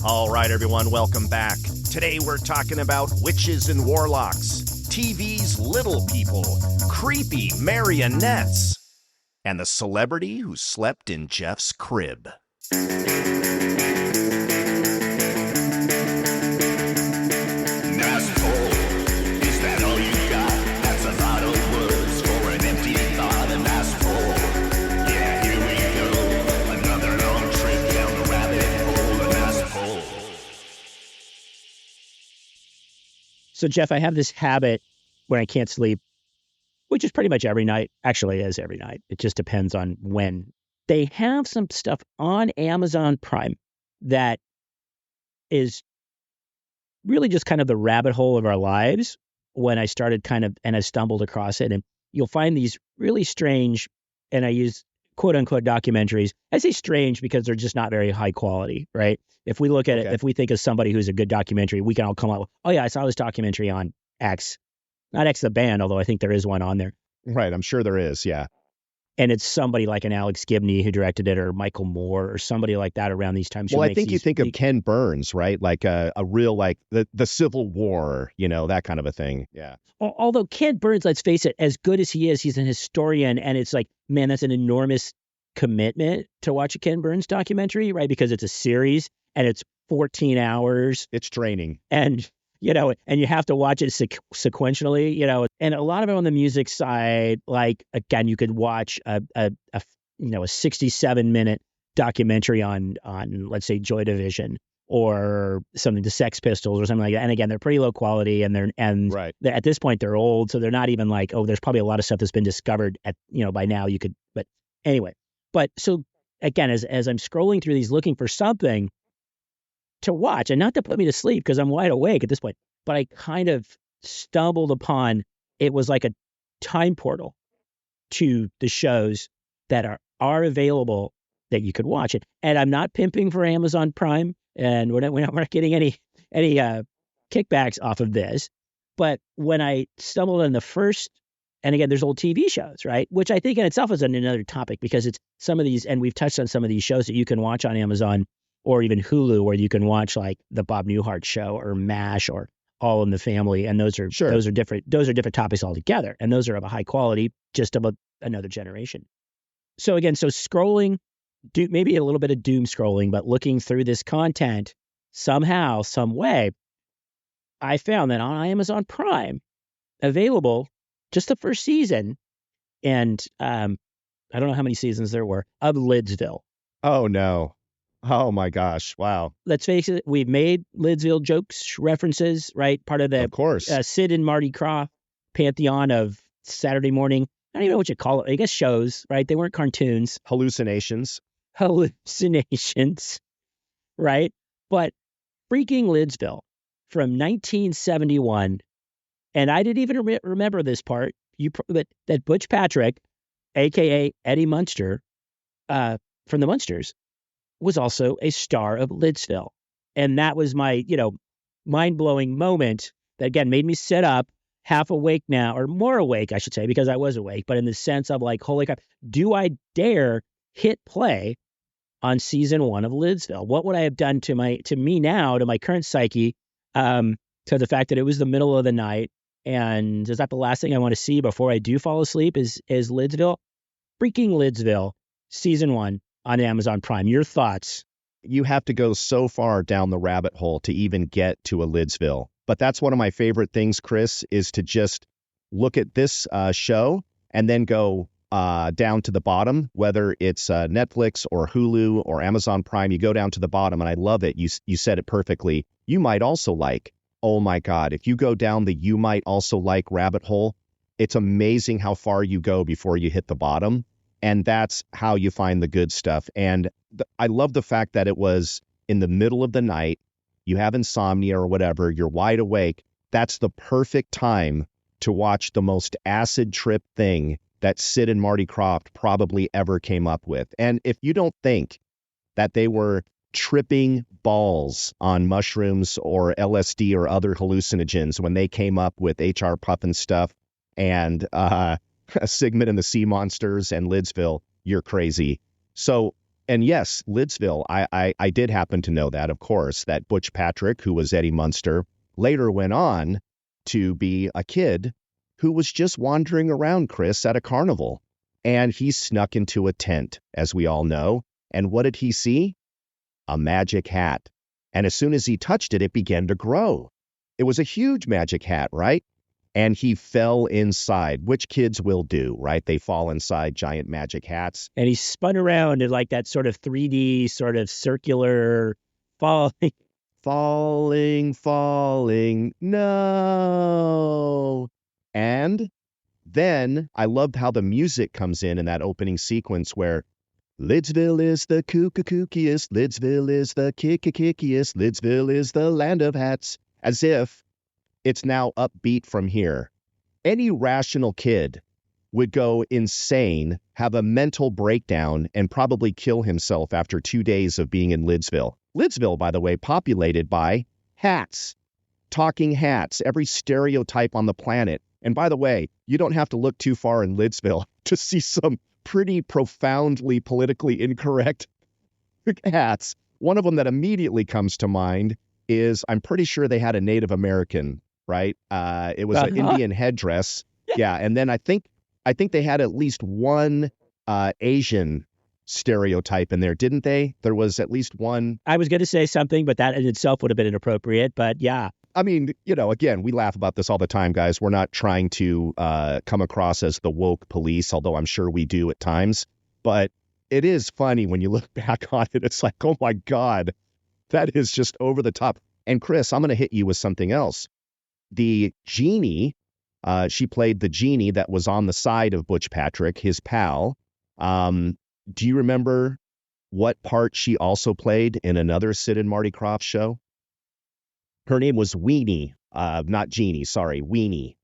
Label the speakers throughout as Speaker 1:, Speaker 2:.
Speaker 1: All right, everyone, welcome back. Today we're talking about witches and warlocks, TV's little people, creepy marionettes, and the celebrity who slept in Jeff's crib.
Speaker 2: So, Jeff, I have this habit when I can't sleep, which is pretty much every night. Actually, is every night. It just depends on when. They have some stuff on Amazon Prime that is really just kind of the rabbit hole of our lives when I started and I stumbled across it. And you'll find these really strange, and I use quote unquote documentaries. I say strange because they're just not very high quality, right? If we look at it, if we think of somebody who's a good documentary, we can all come out with, oh yeah, I saw this documentary on X, not X the band, although I think there is one on there.
Speaker 3: Right, I'm sure there is, yeah.
Speaker 2: And it's somebody like an Alex Gibney who directed it, or Michael Moore, or somebody like that around these times.
Speaker 3: Well, I think you think of Ken Burns, right? Like a real, like the Civil War, that kind of a thing. Yeah.
Speaker 2: Although Ken Burns, let's face it, as good as he is, he's an historian, and it's like, man, that's an enormous commitment to watch a Ken Burns documentary, right? Because it's a series and it's 14 hours.
Speaker 3: It's training.
Speaker 2: And you have to watch it sequentially, and a lot of it on the music side, like, again, you could watch a 67-minute documentary on, let's say, Joy Division or something, the Sex Pistols or something like that. And again, they're pretty low quality, and they're at this point, they're old. So they're not even like, oh, there's probably a lot of stuff that's been discovered by now but anyway. But so again, as I'm scrolling through these looking for something to watch, and not to put me to sleep because I'm wide awake at this point, but I kind of stumbled upon, it was like a time portal to the shows that are available that you could watch it. And I'm not pimping for Amazon Prime, and we're not getting any kickbacks off of this. But when I stumbled on the first, and again, there's old TV shows, right? Which I think in itself is another topic, because it's some of these, and we've touched on some of these shows that you can watch on Amazon or even Hulu, where you can watch like the Bob Newhart Show or MASH or All in the Family, and those are different topics altogether, and those are of a high quality, just of another generation. So again, scrolling, maybe a little bit of doom scrolling, but looking through this content somehow, some way, I found that on Amazon Prime, available just the first season, and I don't know how many seasons there were, of Lidsville.
Speaker 3: Oh no. Oh my gosh. Wow.
Speaker 2: Let's face it, we've made Lidsville jokes, references, right? Part of the,
Speaker 3: of course,
Speaker 2: Sid and Marty Krofft pantheon of Saturday morning. I don't even know what you call it. I guess shows, right? They weren't cartoons.
Speaker 3: Hallucinations,
Speaker 2: right? But freaking Lidsville from 1971, and I didn't even remember this part. That Butch Patrick, aka Eddie Munster, from the Munsters, was also a star of Lidsville. And that was my, mind-blowing moment that, again, made me sit up half awake now, or more awake, I should say, because I was awake, but in the sense of like, holy crap, do I dare hit play on season 1 of Lidsville? What would I have done to my current psyche, to the fact that it was the middle of the night? And is that the last thing I want to see before I do fall asleep is Lidsville? Freaking Lidsville, season 1 on Amazon Prime. Your thoughts?
Speaker 3: You have to go so far down the rabbit hole to even get to a Lidsville. But that's one of my favorite things, Chris, is to just look at this show and then go down to the bottom, whether it's Netflix or Hulu or Amazon Prime. You go down to the bottom, and I love it. You said it perfectly. You might also like. Oh my God, if you go down the you might also like rabbit hole, it's amazing how far you go before you hit the bottom. And that's how you find the good stuff. And I love the fact that it was in the middle of the night. You have insomnia or whatever, you're wide awake. That's the perfect time to watch the most acid trip thing that Sid and Marty Krofft probably ever came up with. And if you don't think that they were tripping balls on mushrooms or LSD or other hallucinogens when they came up with H.R. Pufnstuf and Sigmund and the Sea Monsters and Lidsville, you're crazy. So And yes, Lidsville, I did happen to know that, of course, that Butch Patrick, who was Eddie Munster, later went on to be a kid who was just wandering around, Chris, at a carnival. And he snuck into a tent, as we all know. And what did he see? A magic hat. And as soon as he touched it, it began to grow. It was a huge magic hat, right? And he fell inside, which kids will do, right? They fall inside giant magic hats.
Speaker 2: And he spun around in like that sort of 3D, sort of circular falling.
Speaker 3: Falling, no. And then I loved how the music comes in that opening sequence where Lidsville is the kookiest, Lidsville is the kickiest, Lidsville is the land of hats, as if it's now upbeat from here. Any rational kid would go insane, have a mental breakdown, and probably kill himself after 2 days of being in Lidsville. Lidsville, by the way, populated by hats, talking hats, every stereotype on the planet. And by the way, you don't have to look too far in Lidsville to see some pretty profoundly politically incorrect hats. One of them that immediately comes to mind is, I'm pretty sure they had a Native American, right? It was an Indian headdress. Yeah. And then I think they had at least one Asian stereotype in there, didn't they? There was at least one.
Speaker 2: I was going to say something, but that in itself would have been inappropriate. But yeah.
Speaker 3: I mean, again, we laugh about this all the time, guys. We're not trying to come across as the woke police, although I'm sure we do at times. But it is funny when you look back on it. It's like, oh, my God, that is just over the top. And Chris, I'm going to hit you with something else. The genie, she played the genie that was on the side of Butch Patrick, his pal. Do you remember what part she also played in another Sid and Marty Krofft show? Her name was Weenie, not Jeannie, sorry, Weenie.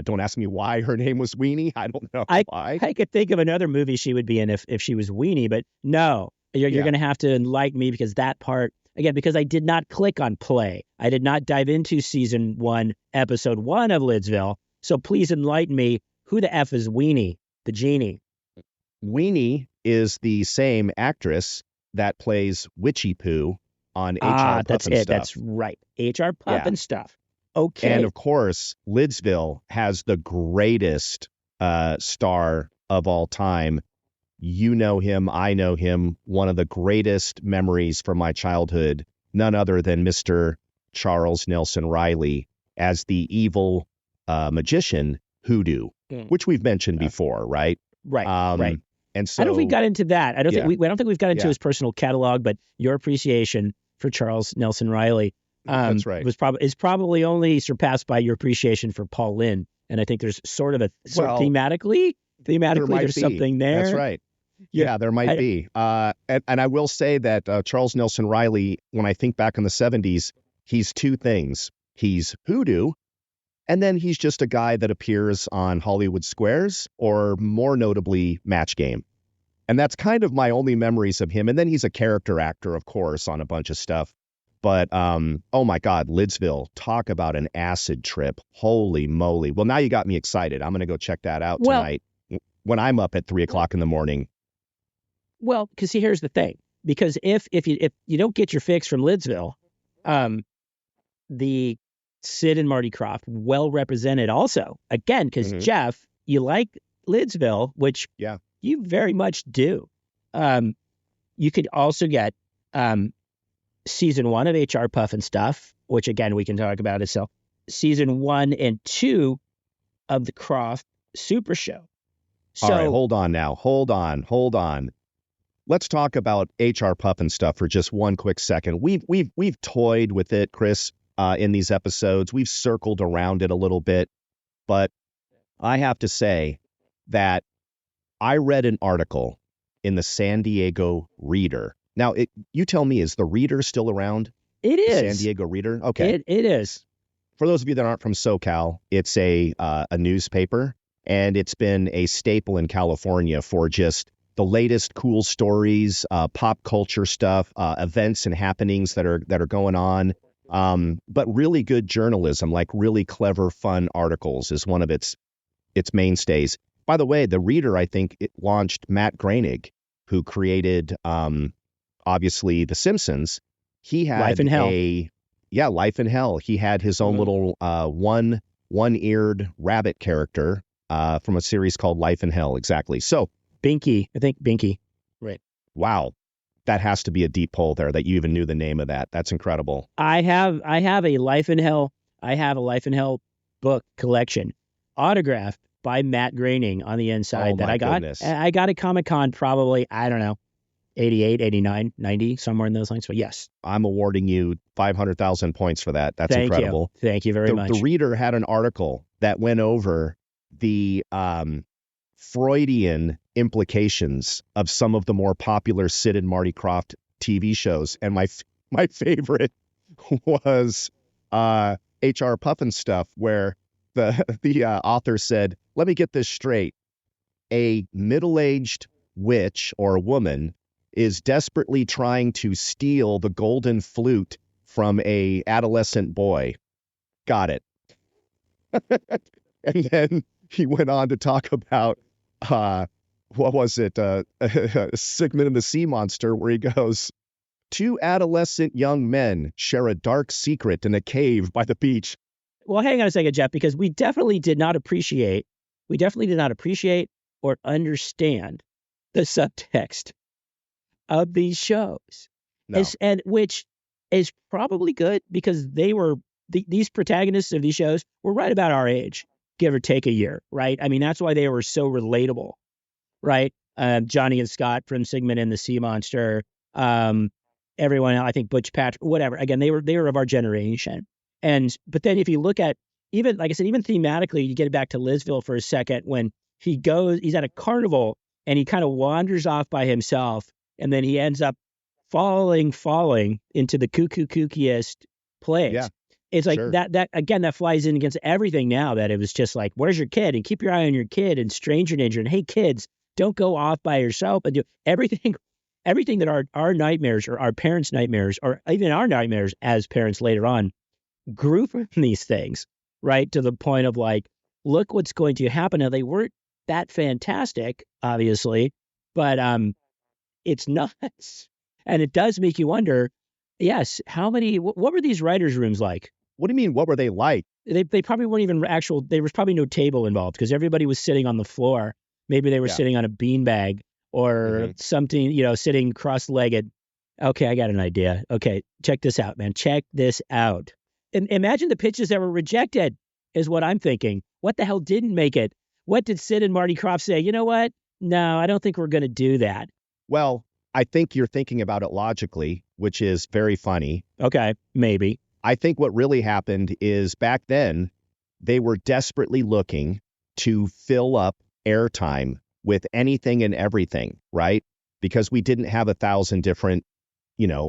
Speaker 3: Don't ask me why her name was Weenie. I don't know why.
Speaker 2: I could think of another movie she would be in if she was Weenie, but no, you're going to have to enlighten me because that part, again, because I did not click on play. I did not dive into season 1, episode 1 of Lidsville. So please enlighten me. Who the F is Weenie, the genie?
Speaker 3: Weenie is the same actress that plays Witchy Poo on HR
Speaker 2: That's
Speaker 3: Pufnstuf.
Speaker 2: it. That's right. HR Pufnstuf. Okay.
Speaker 3: And of course, Lidsville has the greatest star of all time. You know him. I know him. One of the greatest memories from my childhood, none other than Mr. Charles Nelson Riley as the evil magician Hoodoo, which we've mentioned before, right?
Speaker 2: Right. Right.
Speaker 3: And so
Speaker 2: I don't know if we got into that. I don't think we've got into his personal catalog, but your appreciation for Charles Nelson Riley
Speaker 3: that's right.
Speaker 2: is probably only surpassed by your appreciation for Paul Lynde. And I think there's sort of thematically there's something there.
Speaker 3: That's right. Yeah, there might be. And I will say that Charles Nelson Riley, when I think back in the 70s, he's two things. He's Hoodoo, and then he's just a guy that appears on Hollywood Squares, or more notably, Match Game. And that's kind of my only memories of him. And then he's a character actor, of course, on a bunch of stuff. But, oh my God, Lidsville, talk about an acid trip. Holy moly. Well, now you got me excited. I'm going to go check that out tonight when I'm up at 3 o'clock in the morning.
Speaker 2: Well, because here's the thing. Because if you don't get your fix from Lidsville, the Sid and Marty Krofft, well represented also. Again, because Jeff, you like Lidsville, which you very much do. You could also get season 1 of HR Pufnstuf, which again we can talk about itself. Season 1 and 2 of the Krofft Super Show. So,
Speaker 3: all right, hold on now. Hold on. Let's talk about HR Pufnstuf for just one quick second. We've toyed with it, Chris. In these episodes, we've circled around it a little bit, but I have to say that I read an article in the San Diego Reader. Now, you tell me, is the Reader still around?
Speaker 2: It is.
Speaker 3: The San Diego Reader? Okay.
Speaker 2: It is.
Speaker 3: For those of you that aren't from SoCal, it's a newspaper, and it's been a staple in California for just the latest cool stories, pop culture stuff, events and happenings that are going on. But really good journalism, like really clever, fun articles is one of its mainstays. By the way, the Reader, I think, it launched Matt Groening, who created obviously The Simpsons, he had
Speaker 2: Life in Hell.
Speaker 3: Life in Hell. He had his own little one-eared rabbit character from a series called Life in Hell. Exactly. So
Speaker 2: Binky, I think Binky. Right.
Speaker 3: Wow. That has to be a deep pull there that you even knew the name of that. That's incredible.
Speaker 2: I have a Life in Hell. I have a Life in Hell book collection autographed by Matt Groening on the inside that I got.
Speaker 3: Goodness.
Speaker 2: I got at Comic-Con probably, I don't know, 88, 89, 90, somewhere in those lines. But yes.
Speaker 3: I'm awarding you 500,000 points for that. That's incredible.
Speaker 2: Thank you very much.
Speaker 3: The reader had an article that went over the Freudian implications of some of the more popular Sid and Marty Krofft TV shows. And my favorite was H.R. Pufnstuf, where the author said, let me get this straight. A middle-aged witch or a woman is desperately trying to steal the golden flute from a adolescent boy. Got it. And then he went on to talk about, what was it? Sigmund and the Sea Monster, where he goes, 2 adolescent young men share a dark secret in a cave by the beach.
Speaker 2: Well, hang on a second, Jeff, because we definitely did not appreciate or understand the subtext of these shows.
Speaker 3: No.
Speaker 2: And which is probably good because they were, these protagonists of these shows were right about our age, give or take a year, right? I mean, that's why they were so relatable, right? Johnny and Scott from Sigmund and the Sea Monster, everyone, I think Butch, Patrick, whatever. Again, they were of our generation. But then if you look at, even, like I said, even thematically, you get back to Lidsville for a second, when he's at a carnival and he kind of wanders off by himself, and then he ends up falling into the kookiest place.
Speaker 3: Yeah,
Speaker 2: it's like
Speaker 3: sure.
Speaker 2: that again, that flies in against everything now, that it was just like, where's your kid? And keep your eye on your kid, and stranger danger. And hey, kids, don't go off by yourself, and do everything that our nightmares, or our parents' nightmares, or even our nightmares as parents later on, grew from these things, right? To the point of like, look what's going to happen. Now, they weren't that fantastic, obviously, but it's nuts. And it does make you wonder, yes, what were these writers' rooms like?
Speaker 3: What do you mean, what were they like?
Speaker 2: They probably weren't even there was probably no table involved, because everybody was sitting on the floor. Maybe they were sitting on a beanbag or something, sitting cross-legged. Okay, I got an idea. Okay, check this out, man. Check this out. And imagine the pitches that were rejected is what I'm thinking. What the hell didn't make it? What did Sid and Marty Krofft say? You know what? No, I don't think we're going to do that.
Speaker 3: Well, I think you're thinking about it logically, which is very funny.
Speaker 2: Okay, maybe.
Speaker 3: I think what really happened is back then, they were desperately looking to fill up airtime with anything and everything, right? Because we didn't have 1,000 different,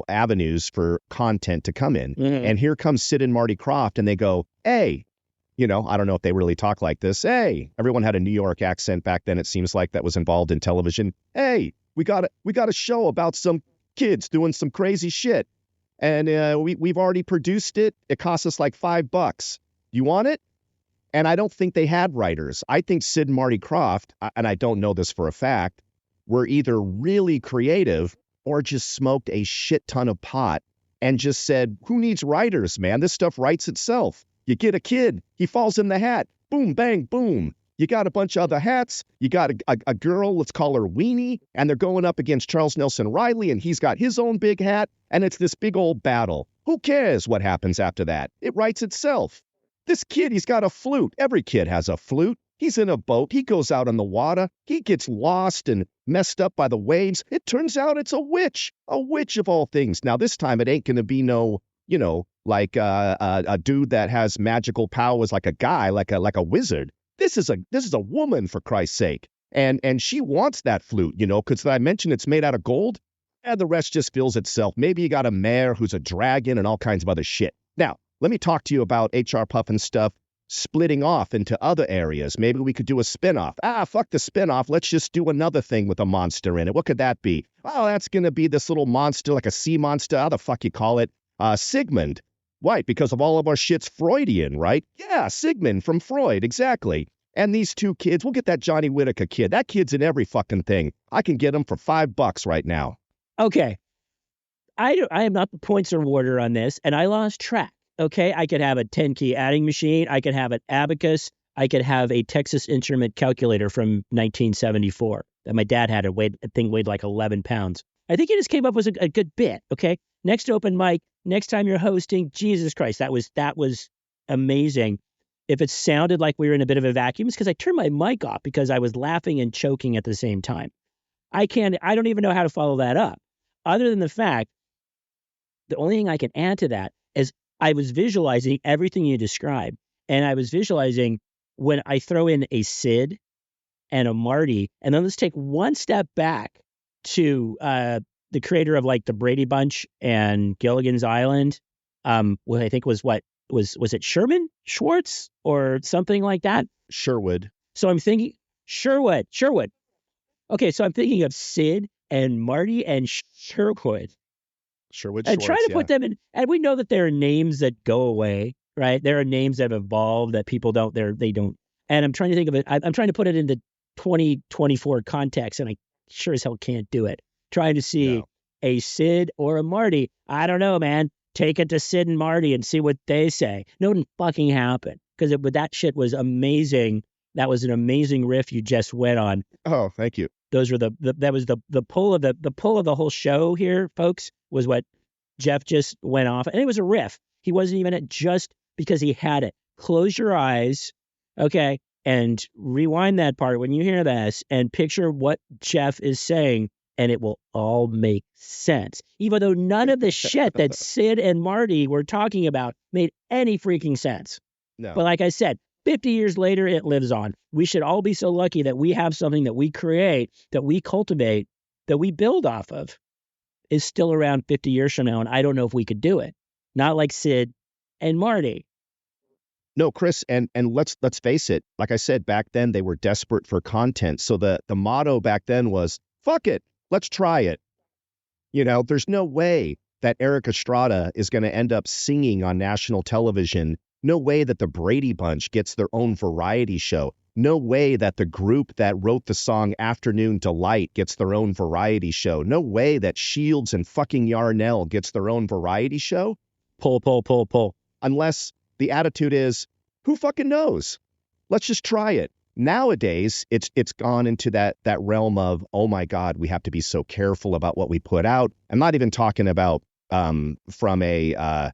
Speaker 3: avenues for content to come in.
Speaker 2: Mm-hmm.
Speaker 3: And here comes Sid and Marty Krofft, and they go, hey, I don't know if they really talk like this. Hey, everyone had a New York accent back then, it seems like, that was involved in television. Hey, we got a show about some kids doing some crazy shit. And we've already produced it. It cost us like $5. You want it? And I don't think they had writers. I think Sid and Marty Krofft, and I don't know this for a fact, were either really creative or just smoked a shit ton of pot and just said, who needs writers, man? This stuff writes itself. You get a kid, he falls in the hat. Boom, bang, boom. You got a bunch of other hats. You got a girl, let's call her Weenie, and they're going up against Charles Nelson Riley, and he's got his own big hat, and it's this big old battle. Who cares what happens after that? It writes itself. This kid, he's got a flute. Every kid has a flute. He's in a boat. He goes out on the water. He gets lost and messed up by the waves. It turns out it's a witch of all things. Now, this time it ain't going to be no, like a dude that has magical powers, like a guy, like a wizard. This is a woman, for Christ's sake. And she wants that flute, because I mentioned it's made out of gold, and the rest just fills itself. Maybe you got a mare who's a dragon and all kinds of other shit. Now, let me talk to you about H.R. Pufnstuf splitting off into other areas. Maybe we could do a spinoff. Fuck the spinoff. Let's just do another thing with a monster in it. What could that be? Oh, that's going to be this little monster, like a sea monster. How the fuck you call it? Sigmund. Right, because of all of our shit's Freudian, right? Yeah, Sigmund from Freud, exactly. And these two kids, we'll get that Johnny Whitaker kid. That kid's in every fucking thing. I can get him for $5 right now.
Speaker 2: Okay. I am not the points rewarder on this, and I lost track. Okay. I could have a 10-key adding machine. I could have an abacus. I could have a Texas Instrument calculator from 1974 that my dad had. A thing weighed like 11 pounds. I think he just came up with a good bit. Okay. Next open mic, next time you're hosting, Jesus Christ, that was amazing. If it sounded like we were in a bit of a vacuum, it's because I turned my mic off because I was laughing and choking at the same time. I don't even know how to follow that up. Other than the fact, the only thing I can add to that is I was visualizing everything you described. And I was visualizing when I throw in a Sid and a Marty, and then let's take one step back to the creator of like the Brady Bunch and Gilligan's Island. What I think was it Sherman Schwartz or something like that?
Speaker 3: Sherwood.
Speaker 2: So I'm thinking Sherwood. Okay, so I'm thinking of Sid and Marty and Sherwood.
Speaker 3: Sherwood
Speaker 2: And
Speaker 3: Schwartz,
Speaker 2: trying to put them in, and we know that there are names that go away, right? There are names that have evolved that people don't. They don't. And I'm trying to think of it. I'm trying to put it into 2024 context, and I sure as hell can't do it. Trying to see a Sid or a Marty. I don't know, man. Take it to Sid and Marty and see what they say. No, it didn't fucking happen because that shit was amazing. That was an amazing riff you just went on.
Speaker 3: Oh, thank you.
Speaker 2: Those were that was the pull of the pull of the whole show here, folks, was what Jeff just went off. And it was a riff. He wasn't even at just because he had it. Close your eyes, okay, and rewind that part when you hear this and picture what Jeff is saying, and it will all make sense. Even though none of the shit that Sid and Marty were talking about made any freaking sense.
Speaker 3: No.
Speaker 2: But like I said, 50 years later, it lives on. We should all be so lucky that we have something that we create, that we cultivate, that we build off of, is still around 50 years from now. And I don't know if we could do it. Not like Sid and Marty.
Speaker 3: No, Chris, and let's face it. Like I said, back then they were desperate for content. So the motto back then was, fuck it, let's try it. You know, there's no way that Eric Estrada is going to end up singing on national television. No way that the Brady Bunch gets their own variety show. No way that the group that wrote the song Afternoon Delight gets their own variety show. No way that Shields and fucking Yarnell gets their own variety show.
Speaker 2: Pull.
Speaker 3: Unless the attitude is, who fucking knows? Let's just try it. Nowadays, it's gone into that realm of, oh my God, we have to be so careful about what we put out. I'm not even talking about from a,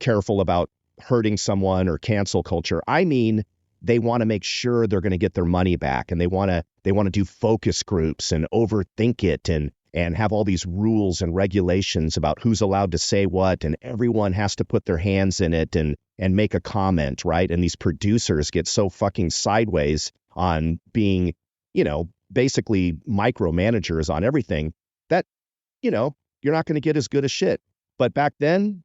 Speaker 3: careful about hurting someone or cancel culture. I mean, they want to make sure they're going to get their money back, and they want to do focus groups and overthink it and have all these rules and regulations about who's allowed to say what, and everyone has to put their hands in it and make a comment, right? And these producers get so fucking sideways on being, basically micromanagers on everything that, you're not going to get as good a shit. But back then,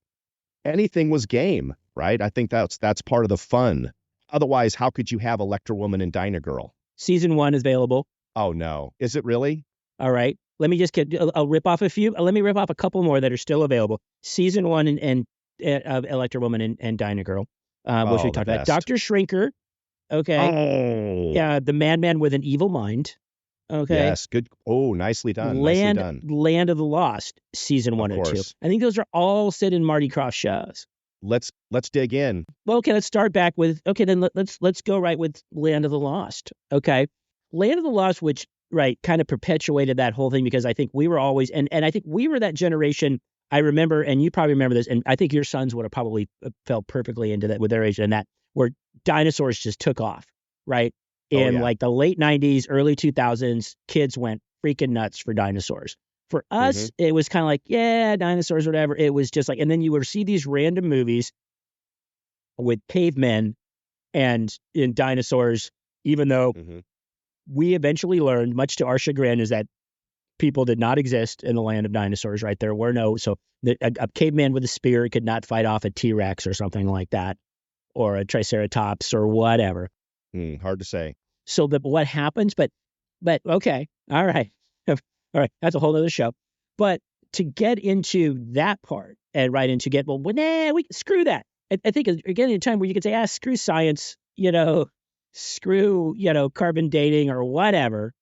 Speaker 3: anything was game, right? I think that's part of the fun. Otherwise, how could you have Electra Woman and Dyna Girl?
Speaker 2: Season 1 is available.
Speaker 3: Oh, no. Is it really?
Speaker 2: All right. Let me just I'll rip off a few. Let me rip off a couple more that are still available. Season 1 and Electra Woman and Dyna Girl, which we talked about. Dr. Shrinker. Okay.
Speaker 3: Oh.
Speaker 2: Yeah. The Madman with an Evil Mind. Okay.
Speaker 3: Yes. Good. Oh, nicely done.
Speaker 2: Land
Speaker 3: nicely
Speaker 2: of the Lost, season 1 and 2.
Speaker 3: course.
Speaker 2: I think those are all Sid and Marty Krofft shows.
Speaker 3: Let's dig in.
Speaker 2: Well, okay, let's start back with, okay, then let's go right with Land of the Lost. Okay. Land of the Lost, which, right, kind of perpetuated that whole thing, because I think we were always, and I think we were that generation, I remember, and you probably remember this, and I think your sons would have probably fell perfectly into that with their age, and that, where dinosaurs just took off, right? In like the late 90s, early 2000s, kids went freaking nuts for dinosaurs. For us, it was kind of like, yeah, dinosaurs, whatever. It was just like, and then you would see these random movies with cavemen and in dinosaurs, even though we eventually learned, much to our chagrin, is that people did not exist in the land of dinosaurs, right? There were no, so a caveman with a spear could not fight off a T-Rex or something like that, or a Triceratops or whatever.
Speaker 3: Hard to say.
Speaker 2: So what happens, but okay, all right. All right, that's a whole other show. But to get into that part and right into we screw that. I think again, in a time where you could say, screw science, screw, carbon dating or whatever.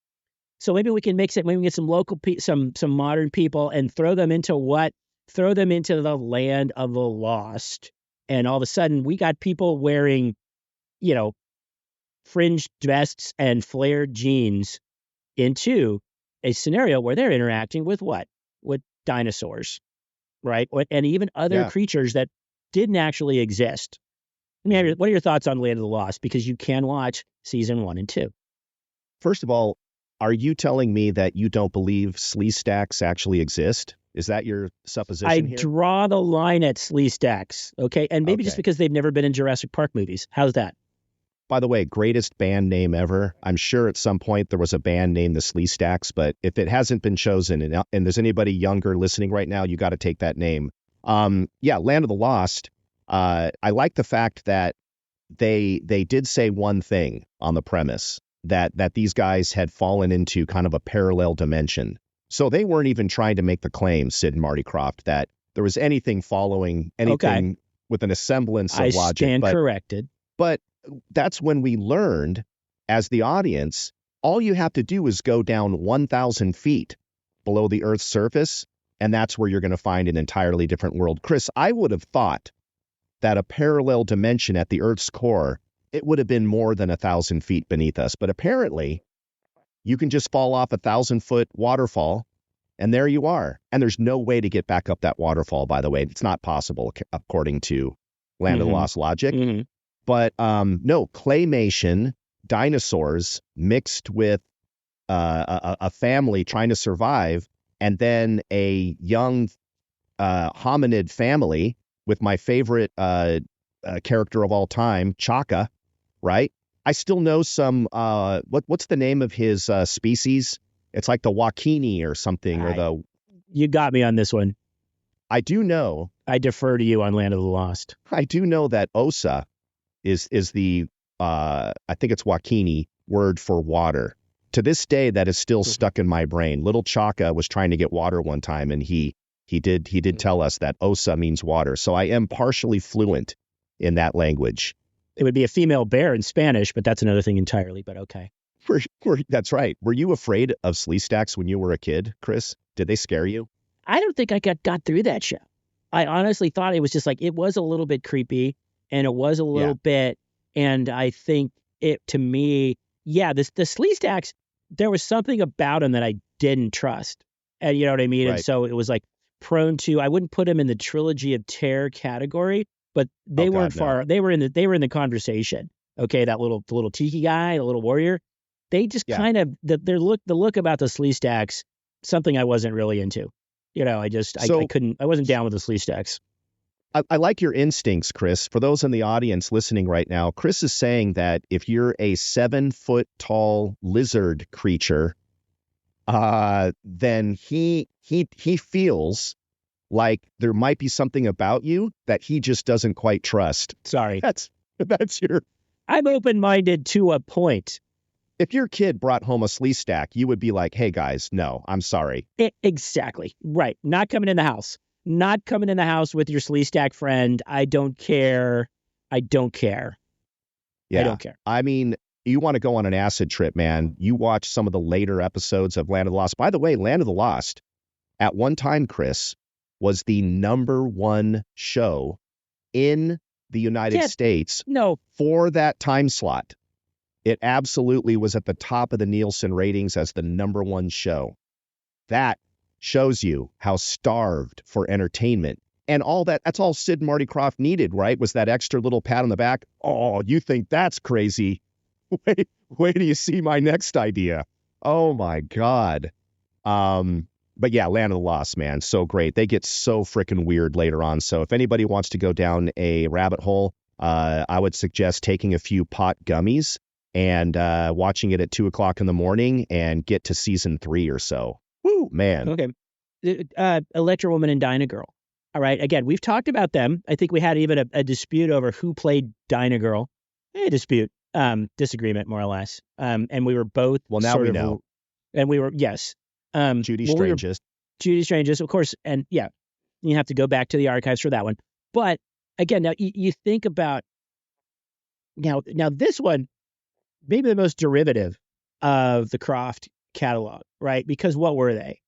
Speaker 2: So maybe we can mix it. Maybe we can get some local, some modern people and throw them into the land of the lost. And all of a sudden we got people wearing, fringed vests and flared jeans into a scenario where they're interacting with what? With dinosaurs, right? And even other creatures that didn't actually exist. What are your thoughts on Land of the Lost? Because you can watch season 1 and 2.
Speaker 3: First of all, are you telling me that you don't believe Sleestaks actually exist? Is that your supposition here?
Speaker 2: I draw the line at Sleestaks, okay? And maybe just because they've never been in Jurassic Park movies. How's that?
Speaker 3: By the way, greatest band name ever. I'm sure at some point there was a band named the Sleestaks, but if it hasn't been chosen and there's anybody younger listening right now, you got to take that name. Land of the Lost. I like the fact that they did say one thing on the premise that these guys had fallen into kind of a parallel dimension. So they weren't even trying to make the claim, Sid and Marty Krofft, that there was anything following anything within a semblance of logic.
Speaker 2: I stand corrected.
Speaker 3: But that's when we learned, as the audience, all you have to do is go down 1,000 feet below the Earth's surface, and that's where you're going to find an entirely different world. Chris, I would have thought that a parallel dimension at the Earth's core, it would have been more than 1,000 feet beneath us. But apparently, you can just fall off a 1,000-foot waterfall, and there you are. And there's no way to get back up that waterfall, by the way. It's not possible, according to Land of the Lost logic.
Speaker 2: Mm-hmm.
Speaker 3: But no, claymation, dinosaurs mixed with a family trying to survive, and then a young hominid family with my favorite character of all time, Chaka, right? I still know some, what's the name of his species? It's like the Wakini or something, or the...
Speaker 2: You got me on this one.
Speaker 3: I do know...
Speaker 2: I defer to you on Land of the Lost.
Speaker 3: I do know that Osa is the, I think it's Wakini, word for water. To this day, that is still stuck in my brain. Little Chaka was trying to get water one time, and he did tell us that Osa means water. So I am partially fluent in that language.
Speaker 2: It would be a female bear in Spanish, but that's another thing entirely, but okay.
Speaker 3: That's right. Were you afraid of Sleestaks when you were a kid, Chris? Did they scare you?
Speaker 2: I don't think I got through that show. I honestly thought it was just like, it was a little bit creepy, and it was a little bit, and I think it, to me, the Sleestaks, there was something about them that I didn't trust. And you know what I mean? Right. And so it was like prone to, I wouldn't put them in the Trilogy of Terror category, but they weren't far. No. They were in the conversation. Okay, that little tiki guy, the little warrior. They just kind of the look about the Sleestaks, something I wasn't really into. I couldn't. I wasn't down with the Sleestaks.
Speaker 3: I like your instincts, Chris. For those in the audience listening right now, Chris is saying that if you're a 7-foot tall lizard creature, then he feels like there might be something about you that he just doesn't quite trust.
Speaker 2: Sorry.
Speaker 3: That's your...
Speaker 2: I'm open-minded to a point.
Speaker 3: If your kid brought home a Sleestak, you would be like, hey, guys, no, I'm sorry.
Speaker 2: Exactly. Right. Not coming in the house. Not coming in the house with your Sleestak friend. I don't care.
Speaker 3: Yeah.
Speaker 2: I don't care.
Speaker 3: I mean, you want to go on an acid trip, man. You watch some of the later episodes of Land of the Lost. By the way, Land of the Lost, at one time, Chris, was the #1 show in the United States for that time slot. It absolutely was at the top of the Nielsen ratings as the #1 show. That shows you how starved for entertainment and all that. That's all Sid and Marty Krofft needed, right? Was that extra little pat on the back. Oh, you think that's crazy? Wait till you see my next idea. Oh my God. But yeah, Land of the Lost, man, so great. They get so freaking weird later on. So if anybody wants to go down a rabbit hole, I would suggest taking a few pot gummies and watching it at 2:00 in the morning and get to season 3 or so. Woo, man.
Speaker 2: Okay. Electra Woman and Dinah Girl. All right. Again, we've talked about them. I think we had even a dispute over who played Dinah Girl. Disagreement, more or less. And we were both.
Speaker 3: Well, now we know.
Speaker 2: And we were, yes.
Speaker 3: Judy Strangest.
Speaker 2: Judy Strangest, of course. And yeah, you have to go back to the archives for that one. But again, now you think about Now this one, maybe the most derivative of the Krofft catalog, right? Because what were they?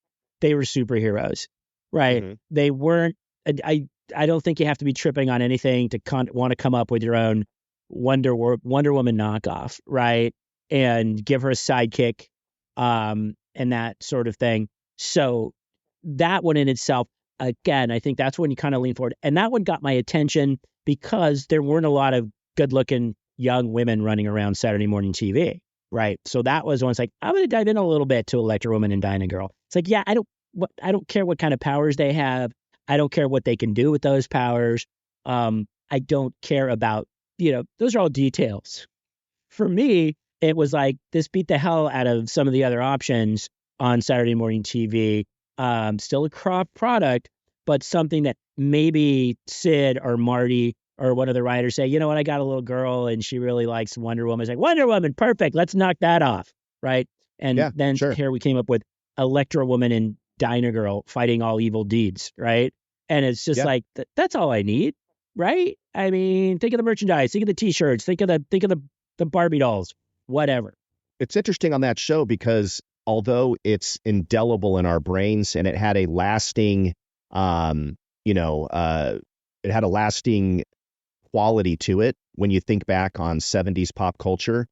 Speaker 2: They were superheroes, right?
Speaker 3: Mm-hmm.
Speaker 2: They weren't. I don't think you have to be tripping on anything to want to come up with your own Wonder Woman knockoff, right? And give her a sidekick, and that sort of thing. So that one in itself, again, I think that's when you kind of lean forward. And that one got my attention because there weren't a lot of good-looking young women running around Saturday morning TV, right? So that was when it's like, I'm going to dive in a little bit to Electra Woman and Dyna Girl. It's like, yeah, I don't care what kind of powers they have. I don't care what they can do with those powers. I don't care about, those are all details. For me, it was like, this beat the hell out of some of the other options on Saturday morning TV. Still a Krofft product, but something that maybe Sid or Marty or one of the writers say, you know what, I got a little girl and she really likes Wonder Woman. It's like, Wonder Woman, perfect. Let's knock that off, right? And then here we came up with Electra Woman and Dyna Girl fighting all evil deeds, right? And it's just like, that's all I need, right? I mean, think of the merchandise, think of the T-shirts, think of the Barbie dolls, whatever.
Speaker 3: It's interesting on that show because although it's indelible in our brains and it had a lasting, it had a lasting quality to it when you think back on 70s pop culture,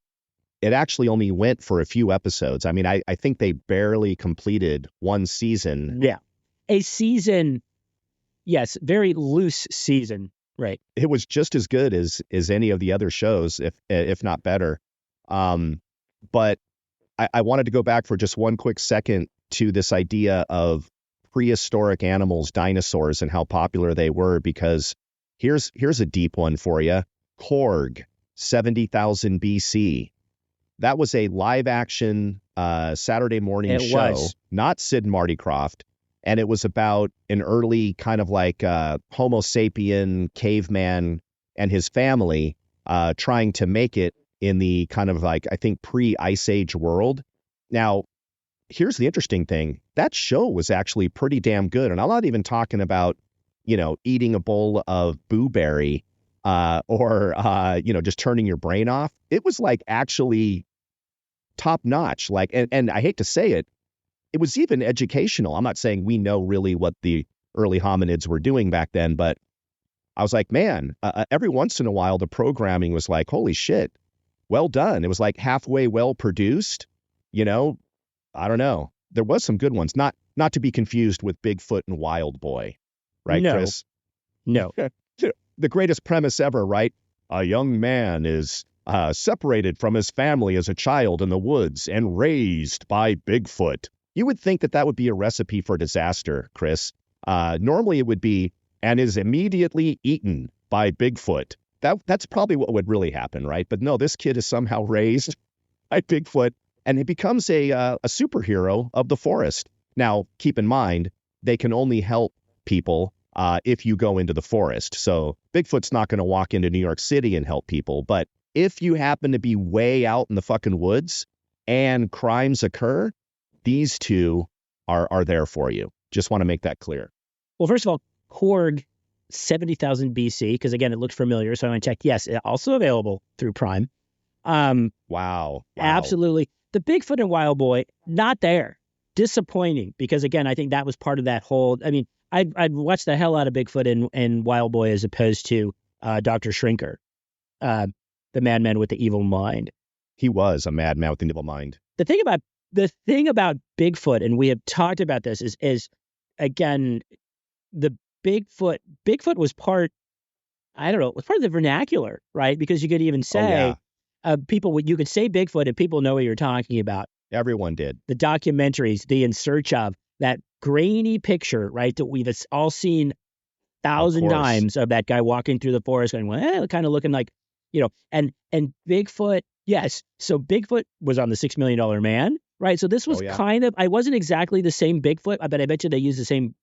Speaker 3: it actually only went for a few episodes. I mean, I think they barely completed one season.
Speaker 2: Yeah. A season, yes, very loose season, right.
Speaker 3: It was just as good as any of the other shows, if not better. But I wanted to go back for just one quick second to this idea of prehistoric animals, dinosaurs, and how popular they were, because here's a deep one for you. Korg, 70,000 BC. That was a live action Saturday morning show, not Sid and Marty Krofft. And it was about an early kind of like Homo sapien caveman and his family trying to make it in the kind of like, I think, pre-Ice Age world. Now, here's the interesting thing. That show was actually pretty damn good. And I'm not even talking about, eating a bowl of blueberry or just turning your brain off. It was like actually top notch. Like, and I hate to say it, it was even educational. I'm not saying we know really what the early hominids were doing back then, but I was like, man, every once in a while, the programming was like, holy shit, well done. It was like halfway well produced. I don't know. There was some good ones, not to be confused with Bigfoot and Wild Boy, right, Chris?
Speaker 2: No.
Speaker 3: The greatest premise ever, right? A young man is separated from his family as a child in the woods and raised by Bigfoot. You would think that would be a recipe for disaster, Chris. Normally it would be, and is immediately eaten by Bigfoot. That's probably what would really happen, right? But no, this kid is somehow raised by Bigfoot, and he becomes a superhero of the forest. Now, keep in mind, they can only help people if you go into the forest. So Bigfoot's not going to walk into New York City and help people. But if you happen to be way out in the fucking woods and crimes occur, these two are there for you. Just want to make that clear.
Speaker 2: Well, first of all, Korg, 70,000 BC, because again, it looked familiar. So I went and checked. Yes, also available through Prime.
Speaker 3: Wow.
Speaker 2: Absolutely. The Bigfoot and Wild Boy, not there. Disappointing, because again, I think that was part of that whole, I mean, I'd watch the hell out of Bigfoot and Wild Boy as opposed to Dr. Shrinker, the madman with the evil mind.
Speaker 3: He was a madman with an evil mind.
Speaker 2: The thing about Bigfoot, and we have talked about this, is again, the Bigfoot was part, I don't know, it was part of the vernacular, right? Because you could even say, you could say Bigfoot and people know what you're talking about.
Speaker 3: Everyone did.
Speaker 2: The documentaries, the In Search Of, that grainy picture, right, that we've all seen 1,000 times of that guy walking through the forest going, well, kind of looking like, and Bigfoot, yes. So Bigfoot was on the $6 Million Man, right? So this was kind of, I wasn't exactly the same Bigfoot, but I bet you they used the same,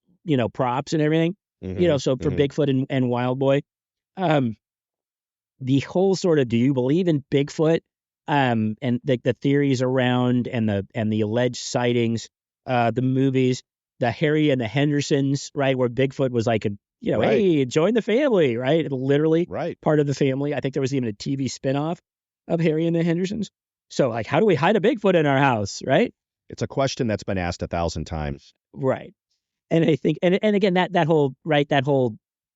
Speaker 2: props and everything, so for Bigfoot and Wild Boy. The whole sort of, do you believe in Bigfoot? And the theories around and the alleged sightings, the movies, the Harry and the Hendersons, right, where Bigfoot was like hey, join the family, right? Literally
Speaker 3: Right.
Speaker 2: part of the family. I think there was even a TV spinoff of Harry and the Hendersons. So like, how do we hide a Bigfoot in our house, right?
Speaker 3: It's a question that's been asked 1,000 times.
Speaker 2: Right. And I think, and again, that whole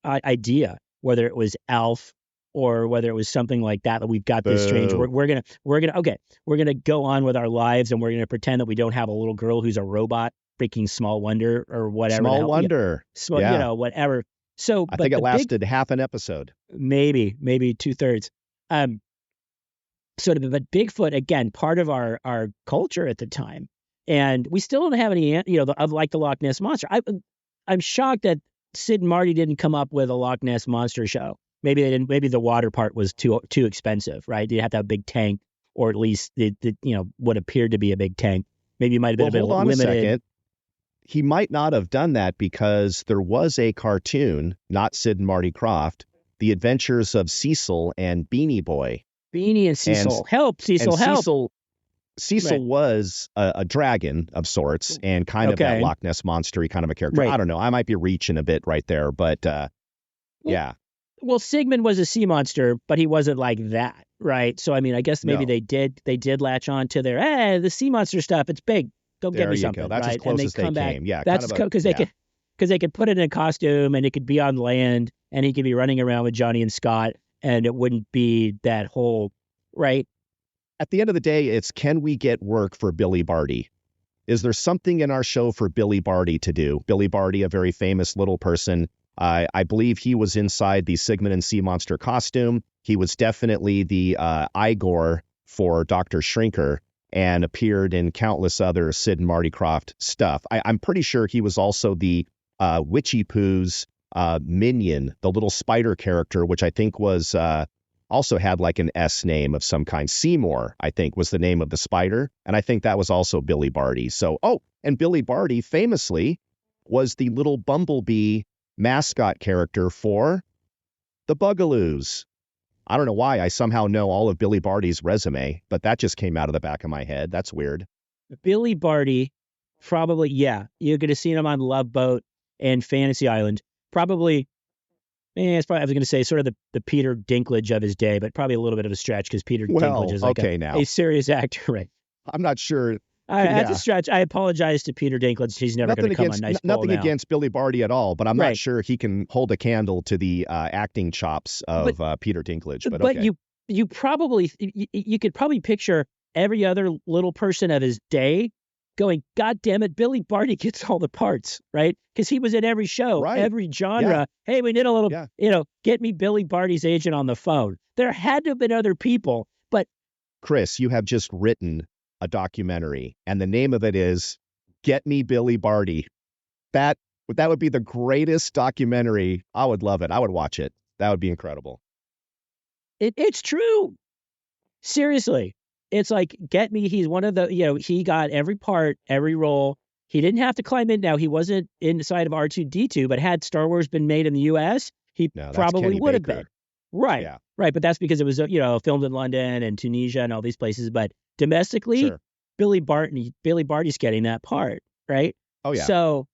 Speaker 2: idea, whether it was Alf or whether it was something like that we've got this strange, we're gonna go on with our lives and we're gonna pretend that we don't have a little girl who's a robot, freaking Small Wonder or whatever.
Speaker 3: Small Wonder.
Speaker 2: Whatever. So
Speaker 3: I think it lasted half an episode.
Speaker 2: Maybe 2/3. But Bigfoot, again, part of our culture at the time. And we still don't have any, like the Loch Ness Monster. I'm shocked that Sid and Marty didn't come up with a Loch Ness Monster show. Maybe they didn't. Maybe the water part was too expensive, right? You have to have a big tank, or at least what appeared to be a big tank. Maybe it might have been a bit limited.
Speaker 3: Hold on a second. He might not have done that because there was a cartoon, not Sid and Marty Krofft, The Adventures of Cecil and Beanie Boy.
Speaker 2: Beanie and Cecil. Help, Cecil, help.
Speaker 3: Cecil was a dragon of sorts and kind of that Loch Ness Monster-y kind of a character. Right. I don't know. I might be reaching a bit right there, but yeah.
Speaker 2: Well, Sigmund was a sea monster, but he wasn't like that, right? So, I mean, I guess maybe they did latch on to their, the sea monster stuff. It's big. Go get me something.
Speaker 3: Go. That's
Speaker 2: right?
Speaker 3: as close
Speaker 2: and
Speaker 3: as they came. Yeah.
Speaker 2: That's because they could put it in a costume and it could be on land and he could be running around with Johnny and Scott and it wouldn't be that whole, right?
Speaker 3: At the end of the day, it's can we get work for Billy Barty? Is there something in our show for Billy Barty to do? Billy Barty, a very famous little person. I believe he was inside the Sigmund and Sea Monster costume. He was definitely the Igor for Dr. Shrinker and appeared in countless other Sid and Marty Krofft stuff. I'm pretty sure he was also the Witchy Poo's minion, the little spider character, which I think was also had like an S name of some kind. Seymour, I think, was the name of the spider. And I think that was also Billy Barty. So, and Billy Barty famously was the little bumblebee mascot character for the Bugaloos. I don't know why I somehow know all of Billy Barty's resume, but that just came out of the back of my head. That's weird.
Speaker 2: Billy Barty, probably, you could have seen him on Love Boat and Fantasy Island. Probably, I was going to say sort of the Peter Dinklage of his day, but probably a little bit of a stretch because Peter Dinklage is like a serious actor, right?
Speaker 3: I'm not sure.
Speaker 2: That's a stretch. I apologize to Peter Dinklage. He's never going to come on Nice Bowl
Speaker 3: Nothing against Billy Barty at all, but I'm not sure he can hold a candle to the acting chops of Peter Dinklage. But okay.
Speaker 2: you could probably picture every other little person of his day going, God damn it, Billy Barty gets all the parts, right? Because he was in every show, every genre. Yeah. Hey, we need a little, get me Billy Barty's agent on the phone. There had to have been other people, but
Speaker 3: Chris, you have just written a documentary, and the name of it is Get Me Billy Barty. That would be the greatest documentary. I would love it. I would watch it. That would be incredible.
Speaker 2: It's true. Seriously. It's like, get me. He's one of the, he got every part, every role. He didn't have to climb in. Now, he wasn't inside of R2-D2, but had Star Wars been made in the U.S., he probably would have been. Right. Yeah. Right. But that's because it was, filmed in London and Tunisia and all these places. But domestically, Billy Barty's getting that part, right?
Speaker 3: Oh yeah.
Speaker 2: So,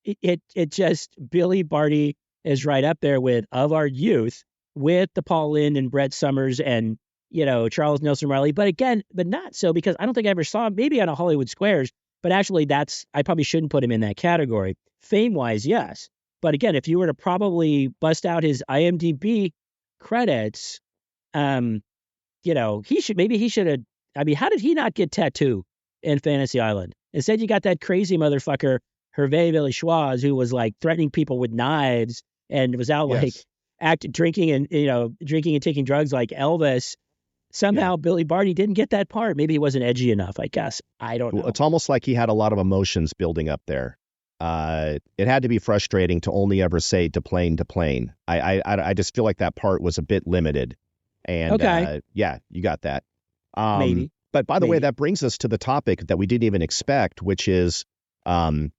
Speaker 2: it just Billy Barty is right up there with of our youth with the Paul Lynde and Brett Summers and Charles Nelson Riley, but not so because I don't think I ever saw him. Maybe on a Hollywood Squares, but actually I probably shouldn't put him in that category. Fame wise, yes, but again, if you were to probably bust out his IMDb credits, he should have. I mean, how did he not get tattoo in Fantasy Island? Instead, you got that crazy motherfucker, Hervé Villechaize, who was like threatening people with knives and was out drinking and taking drugs like Elvis. Somehow Billy Barty didn't get that part. Maybe he wasn't edgy enough, I guess. I don't know.
Speaker 3: It's almost like he had a lot of emotions building up there. It had to be frustrating to only ever say to plane. I just feel like that part was a bit limited. And you got that.
Speaker 2: Maybe.
Speaker 3: But by the way, that brings us to the topic that we didn't even expect, which is little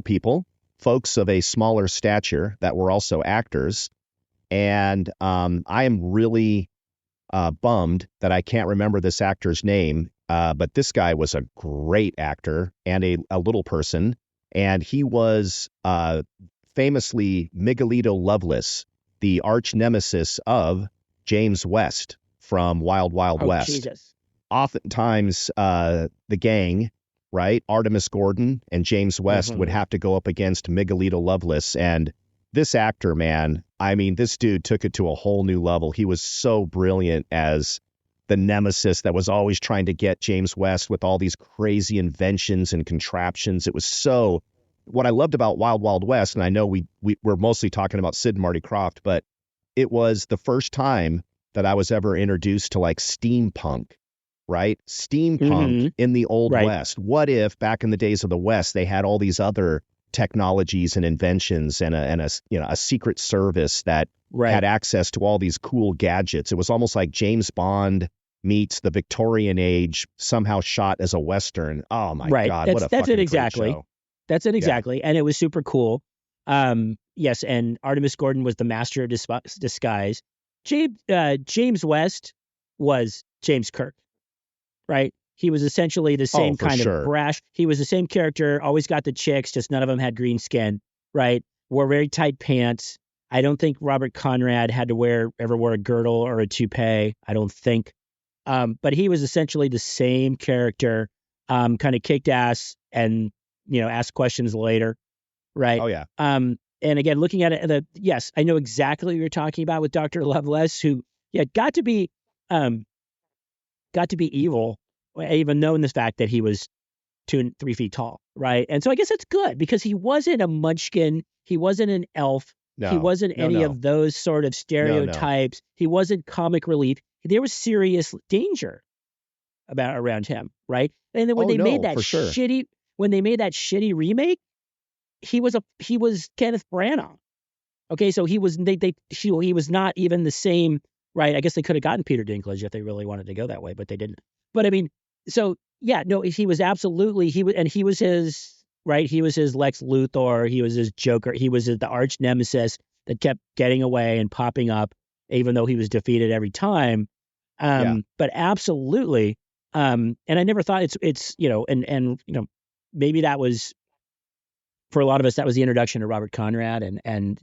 Speaker 3: people, folks of a smaller stature that were also actors. And I am really bummed that I can't remember this actor's name, but this guy was a great actor and a little person. and he was famously Miguelito Loveless, the arch nemesis of James West from Wild Wild West.
Speaker 2: Jesus.
Speaker 3: Oftentimes, the gang, right, Artemis Gordon and James West would have to go up against Miguelito Loveless. And this actor, man, I mean, this dude took it to a whole new level. He was so brilliant as the nemesis that was always trying to get James West with all these crazy inventions and contraptions. It was so... What I loved about Wild Wild West, and I know we're mostly talking about Sid and Marty Krofft, but it was the first time that I was ever introduced to like steampunk, right? Steampunk in the Old West. What if back in the days of the West, they had all these other technologies and inventions and a secret service that had access to all these cool gadgets? It was almost like James Bond meets the Victorian age, somehow shot as a Western. Oh my God. What a fucking great show.
Speaker 2: That's it exactly. Yeah. And it was super cool. Yes. And Artemis Gordon was the master of disguise. James West was James Kirk, right? He was essentially the same kind of brash. He was the same character, always got the chicks, just none of them had green skin, right? Wore very tight pants. I don't think Robert Conrad had to ever wear a girdle or a toupee. I don't think. But he was essentially the same character, kind of kicked ass and, ask questions later, right?
Speaker 3: Oh, yeah.
Speaker 2: And again, looking at it, yes, I know exactly what you're talking about with Dr. Loveless, who, got to be evil, even knowing the fact that he was 2 and 3 feet tall, right? And so I guess that's good because he wasn't a munchkin, he wasn't an elf, he wasn't any of those sort of stereotypes. He wasn't comic relief. There was serious danger around him, right? And then when they made that shitty remake, he was Kenneth Branagh. Okay, so he was not even the same, right? I guess they could have gotten Peter Dinklage if they really wanted to go that way, but they didn't. But I mean, so yeah, no, he was absolutely he was his Lex Luthor, he was his Joker, he was the arch nemesis that kept getting away and popping up, even though he was defeated every time. But absolutely, and I never thought it's maybe that was, for a lot of us, that was the introduction to Robert Conrad, and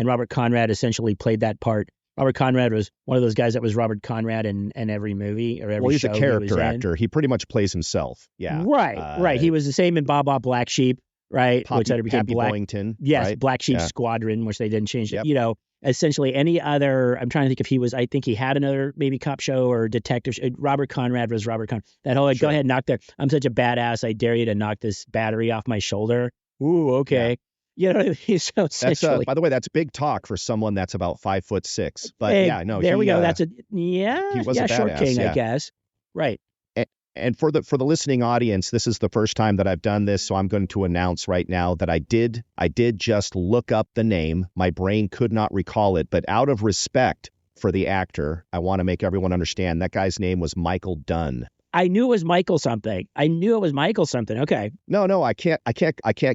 Speaker 2: Robert Conrad essentially played that part. Robert Conrad was one of those guys that was Robert Conrad in every movie or every show.
Speaker 3: Well, he's a character actor. He pretty much plays himself. Yeah.
Speaker 2: Right. He was the same in Bob Black Sheep, right? Which later became Black
Speaker 3: Bollington.
Speaker 2: Yes,
Speaker 3: right?
Speaker 2: Black Sheep Squadron, which they didn't change it. Essentially any other, I'm trying to think if he was, I think he had another maybe cop show or detective show. Robert Conrad was Robert Conrad. That whole, go ahead, knock I'm such a badass, I dare you to knock this battery off my shoulder. Ooh, okay. Yeah. You know what I mean? So essentially,
Speaker 3: by the way, that's big talk for someone that's about 5'6". But
Speaker 2: there we go. That's he was a badass, short king, I guess. Right.
Speaker 3: And for the listening audience, this is the first time that I've done this, so I'm going to announce right now that I did just look up the name. My brain could not recall it, but out of respect for the actor, I want to make everyone understand that guy's name was Michael Dunn.
Speaker 2: I knew it was Michael something. Okay.
Speaker 3: No, I can't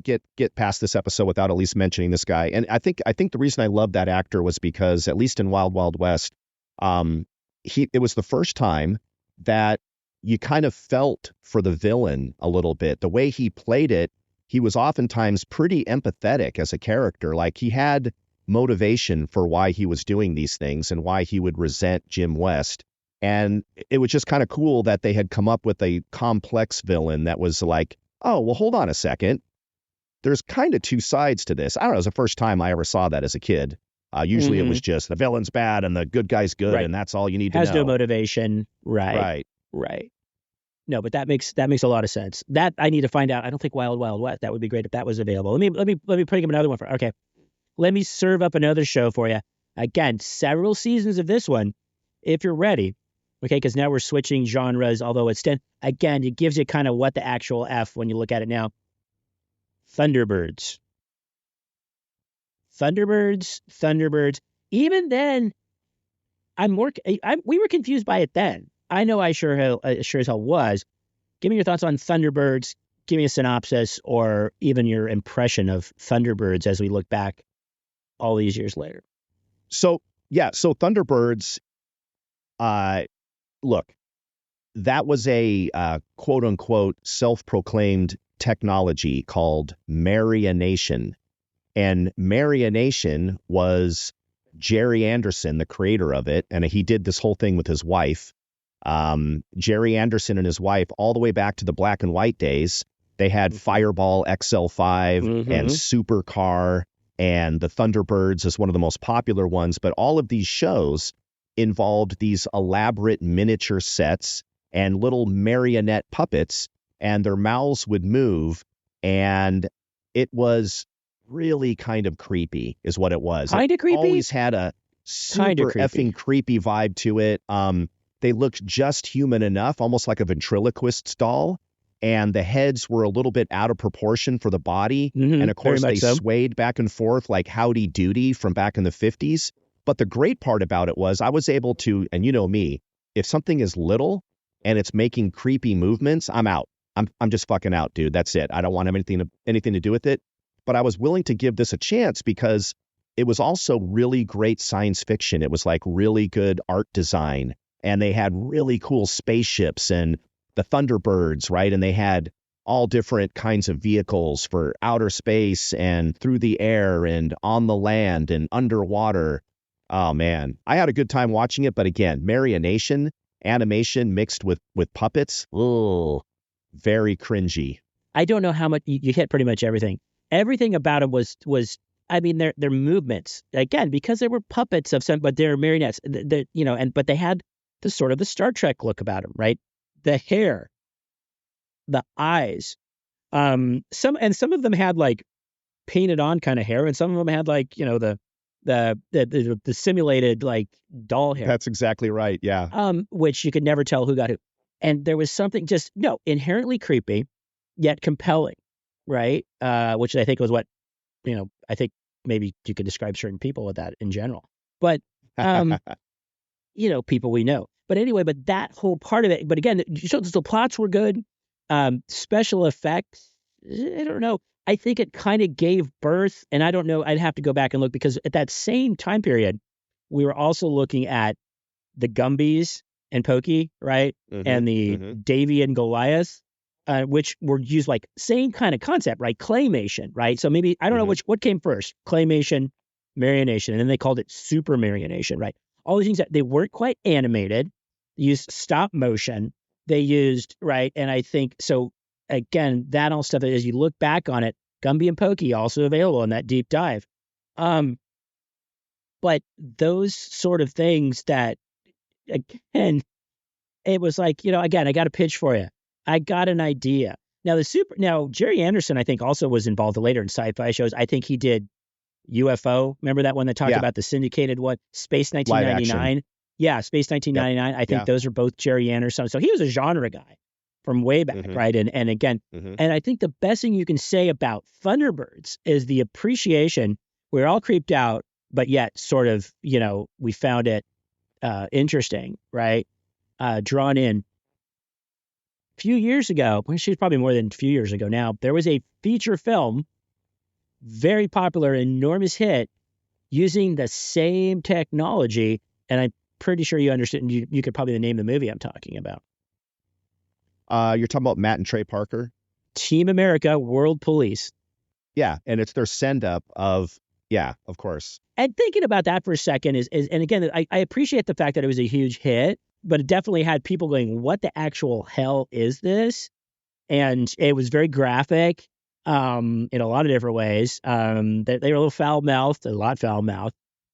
Speaker 3: get past this episode without at least mentioning this guy. And I think the reason I love that actor was because, at least in Wild Wild West, it was the first time that you kind of felt for the villain a little bit. The way he played it, he was oftentimes pretty empathetic as a character. Like, he had motivation for why he was doing these things and why he would resent Jim West. And it was just kind of cool that they had come up with a complex villain that was like, oh, well, hold on a second. There's kind of two sides to this. I don't know. It was the first time I ever saw that as a kid. Usually it was just the villain's bad and the good guy's good, and that's all you need to know.
Speaker 2: Has no motivation. Right. No, but that makes a lot of sense. That I need to find out. I don't think Wild Wild West. That would be great if that was available. Let me bring up another one okay. Let me serve up another show for you. Again, several seasons of this one, if you're ready. Okay, because now we're switching genres, although it's 10. Again, it gives you kind of what the actual F when you look at it now. Thunderbirds. Even then, we were confused by it then. I know I sure as hell was. Give me your thoughts on Thunderbirds. Give me a synopsis or even your impression of Thunderbirds as we look back all these years later.
Speaker 3: So Thunderbirds, look, that was a quote unquote self-proclaimed technology called Marionation. And Marionation was Jerry Anderson, the creator of it, and he did this whole thing with his wife. Jerry Anderson and his wife, all the way back to the black and white days, they had Fireball XL5 and Supercar and the Thunderbirds as one of the most popular ones. But all of these shows involved these elaborate miniature sets and little marionette puppets, and their mouths would move, and it was really kind of creepy is what it was.
Speaker 2: Kind of creepy?
Speaker 3: Always had a super effing creepy vibe to it. They looked just human enough, almost like a ventriloquist's doll, and the heads were a little bit out of proportion for the body. And of course, they swayed back and forth like Howdy Doody from back in the 50s. But the great part about it was I was able to, and you know me, if something is little and it's making creepy movements, I'm out. I'm just fucking out, dude. That's it. I don't want anything to do with it. But I was willing to give this a chance because it was also really great science fiction. It was like really good art design, and they had really cool spaceships and the Thunderbirds, right? And they had all different kinds of vehicles for outer space and through the air and on the land and underwater. Oh man, I had a good time watching it. But again, Marionation, animation mixed with puppets, very cringy.
Speaker 2: I don't know how much you hit pretty much everything. Everything about them was I mean, their movements, again, because they were puppets of some, but they're marionettes, but they had the sort of the Star Trek look about them, right? The hair, the eyes, some of them had like painted on kind of hair, and some of them had like, the simulated like doll hair.
Speaker 3: That's exactly right. Yeah.
Speaker 2: Which you could never tell who got who. And there was something inherently creepy, yet compelling. Right. Which I think was what, I think maybe you could describe certain people with that in general. But, people we know. But anyway, but that whole part of it. But again, the plots were good. Special effects, I don't know. I think it kind of gave birth. And I don't know. I'd have to go back and look, because at that same time period, we were also looking at the Gumbies and Pokey, right? And the Davy and Goliath. Which were used like same kind of concept, right? Claymation, right? So maybe, I don't know what came first, claymation, marionation, and then they called it super marionation, right? All these things that they weren't quite animated, they used stop motion, they used, right? And I think, so again, that all stuff, as you look back on it, Gumby and Pokey also available in that deep dive. But those sort of things that, again, it was like, again, I got a pitch for you. I got an idea. Now Jerry Anderson, I think, also was involved later in sci-fi shows. I think he did UFO. Remember that one that talked about the syndicated one, Space 1999? Yeah, Space 1999. Yep. I think those are both Jerry Anderson. So he was a genre guy from way back, right? And again, and I think the best thing you can say about Thunderbirds is the appreciation. We're all creeped out, but yet sort of, we found it interesting, right? Drawn in. Few years ago, she's probably more than a few years ago now, there was a feature film, very popular, enormous hit, using the same technology. And I'm pretty sure you understand. You could probably name the movie I'm talking about.
Speaker 3: You're talking about Matt and Trey Parker?
Speaker 2: Team America, World Police.
Speaker 3: Yeah, and it's their send-up of, of course.
Speaker 2: And thinking about that for a second is and again, I appreciate the fact that it was a huge hit, but it definitely had people going, what the actual hell is this? And it was very graphic in a lot of different ways. They were a little foul-mouthed,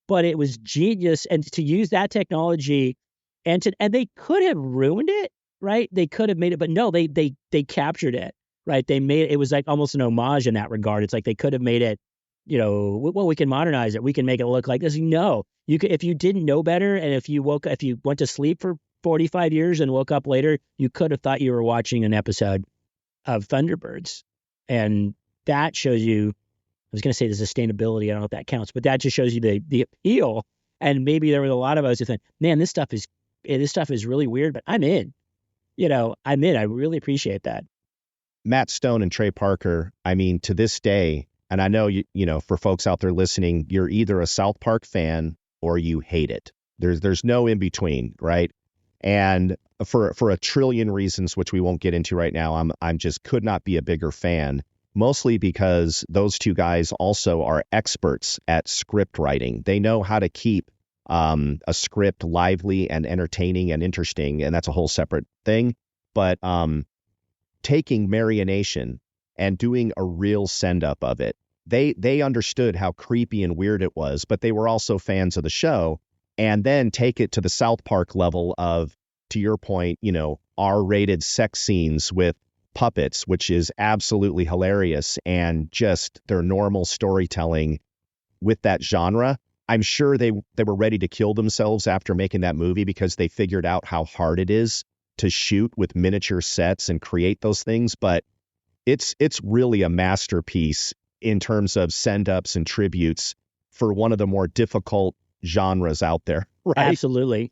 Speaker 2: but it was genius. And to use that technology, and they could have ruined it, right? They could have made it, but no, they captured it, right? They made it was like almost an homage in that regard. It's like they could have made it, we can modernize it. We can make it look like this. No, you could, if you didn't know better, and if you went to sleep for 45 years and woke up later, you could have thought you were watching an episode of Thunderbirds. And that shows you, I was going to say the sustainability. I don't know if that counts, but that just shows you the appeal. And maybe there was a lot of us who think, man, this stuff is really weird, but I'm in. I'm in. I really appreciate that.
Speaker 3: Matt Stone and Trey Parker, I mean, to this day, and I know, for folks out there listening, you're either a South Park fan or you hate it. There's no in between, right? And for a trillion reasons, which we won't get into right now, I'm just could not be a bigger fan. Mostly because those two guys also are experts at script writing. They know how to keep a script lively and entertaining and interesting, and that's a whole separate thing. But taking Marionation and doing a real send-up of it, they understood how creepy and weird it was, but they were also fans of the show, and then take it to the South Park level of, to your point, R-rated sex scenes with puppets, which is absolutely hilarious, and just their normal storytelling with that genre. I'm sure they were ready to kill themselves after making that movie because they figured out how hard it is to shoot with miniature sets and create those things. But it's really a masterpiece in terms of send-ups and tributes for one of the more difficult genres out there. Right?
Speaker 2: Absolutely.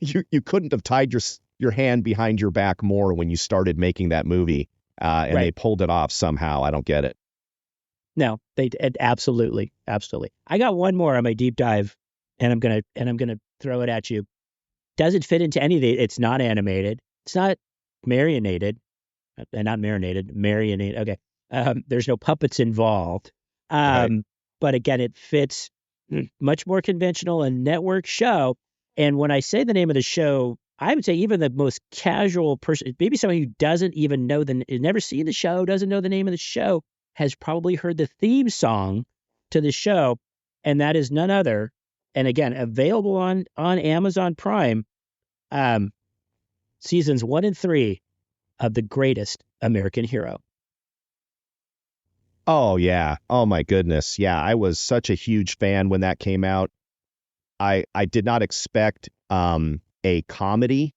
Speaker 3: You couldn't have tied your hand behind your back more when you started making that movie, and they pulled it off somehow. I don't get it.
Speaker 2: No, they absolutely. I got one more on my deep dive, and I'm gonna throw it at you. Doesn't fit into any of the. It's not animated. It's not marionated, not marinated. Marionate. Okay. There's no puppets involved. But again, it fits much more conventional and network show. And when I say the name of the show, I would say even the most casual person, maybe someone who doesn't even know has never seen the show, doesn't know the name of the show, has probably heard the theme song to the show, and that is none other. And again, available on Amazon Prime, seasons 1 and 3 of The Greatest American Hero.
Speaker 3: Oh yeah. Oh my goodness. Yeah, I was such a huge fan when that came out. I did not expect a comedy.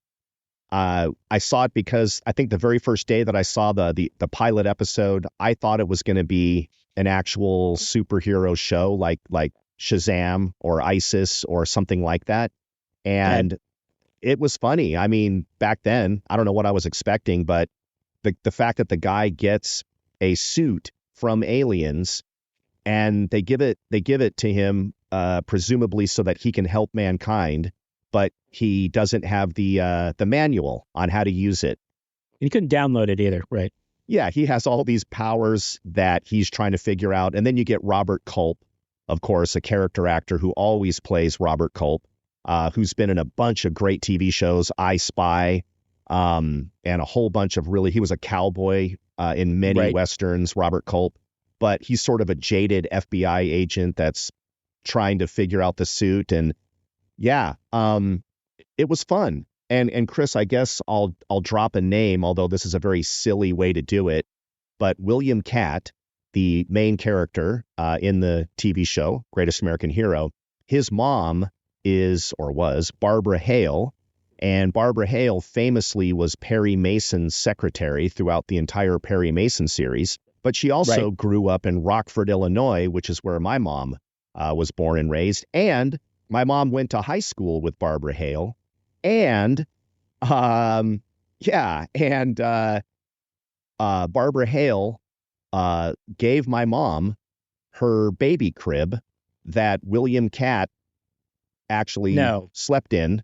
Speaker 3: I saw it because I think the very first day that I saw the pilot episode, I thought it was going to be an actual superhero show like Shazam or ISIS or something like that. And it was funny. I mean, back then, I don't know what I was expecting, but the fact that the guy gets a suit from aliens and they give it to him presumably so that he can help mankind, but he doesn't have the manual on how to use it.
Speaker 2: He couldn't download it either, right?
Speaker 3: Yeah, he has all these powers that he's trying to figure out. And then you get Robert Culp, of course, a character actor who always plays Robert Culp, who's been in a bunch of great TV shows, I Spy, and a whole bunch of he was a cowboy in many Westerns, Robert Culp, but he's sort of a jaded FBI agent that's trying to figure out the suit. And yeah, it was fun. And Chris, I guess I'll drop a name, although this is a very silly way to do it. But William Katt, the main character in the TV show, Greatest American Hero, his mom was Barbara Hale. And Barbara Hale famously was Perry Mason's secretary throughout the entire Perry Mason series. But she also grew up in Rockford, Illinois, which is where my mom was born and raised. And my mom went to high school with Barbara Hale. And Barbara Hale gave my mom her baby crib that William Katt actually slept in.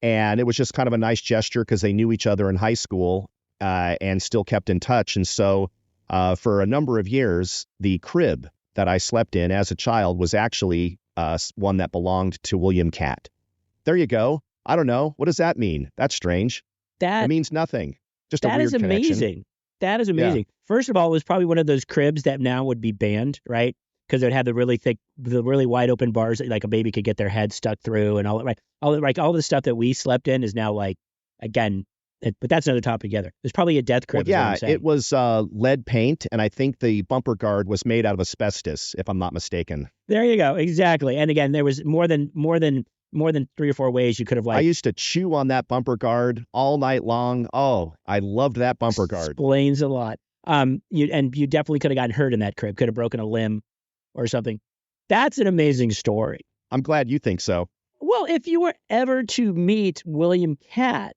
Speaker 3: And it was just kind of a nice gesture because they knew each other in high school and still kept in touch. And so for a number of years, the crib that I slept in as a child was actually one that belonged to William Katt. There you go. I don't know. What does that mean? That's strange. It means nothing. Just a weird connection.
Speaker 2: Amazing. That is amazing. Yeah. First of all, it was probably one of those cribs that now would be banned, right? Because it had the really thick, the really wide open bars that like a baby could get their head stuck through, and all right. All the stuff that we slept in is now but that's another topic together. There's probably a death crib.
Speaker 3: Well, yeah, it was lead paint, and I think the bumper guard was made out of asbestos, if I'm not mistaken.
Speaker 2: There you go. Exactly. And again, there was more than 3 or 4 ways you could have
Speaker 3: I used to chew on that bumper guard all night long. Oh, I loved that bumper guard.
Speaker 2: Explains a lot. You definitely could have gotten hurt in that crib. Could have broken a limb or something. That's an amazing story.
Speaker 3: I'm glad you think so.
Speaker 2: Well, if you were ever to meet William Katt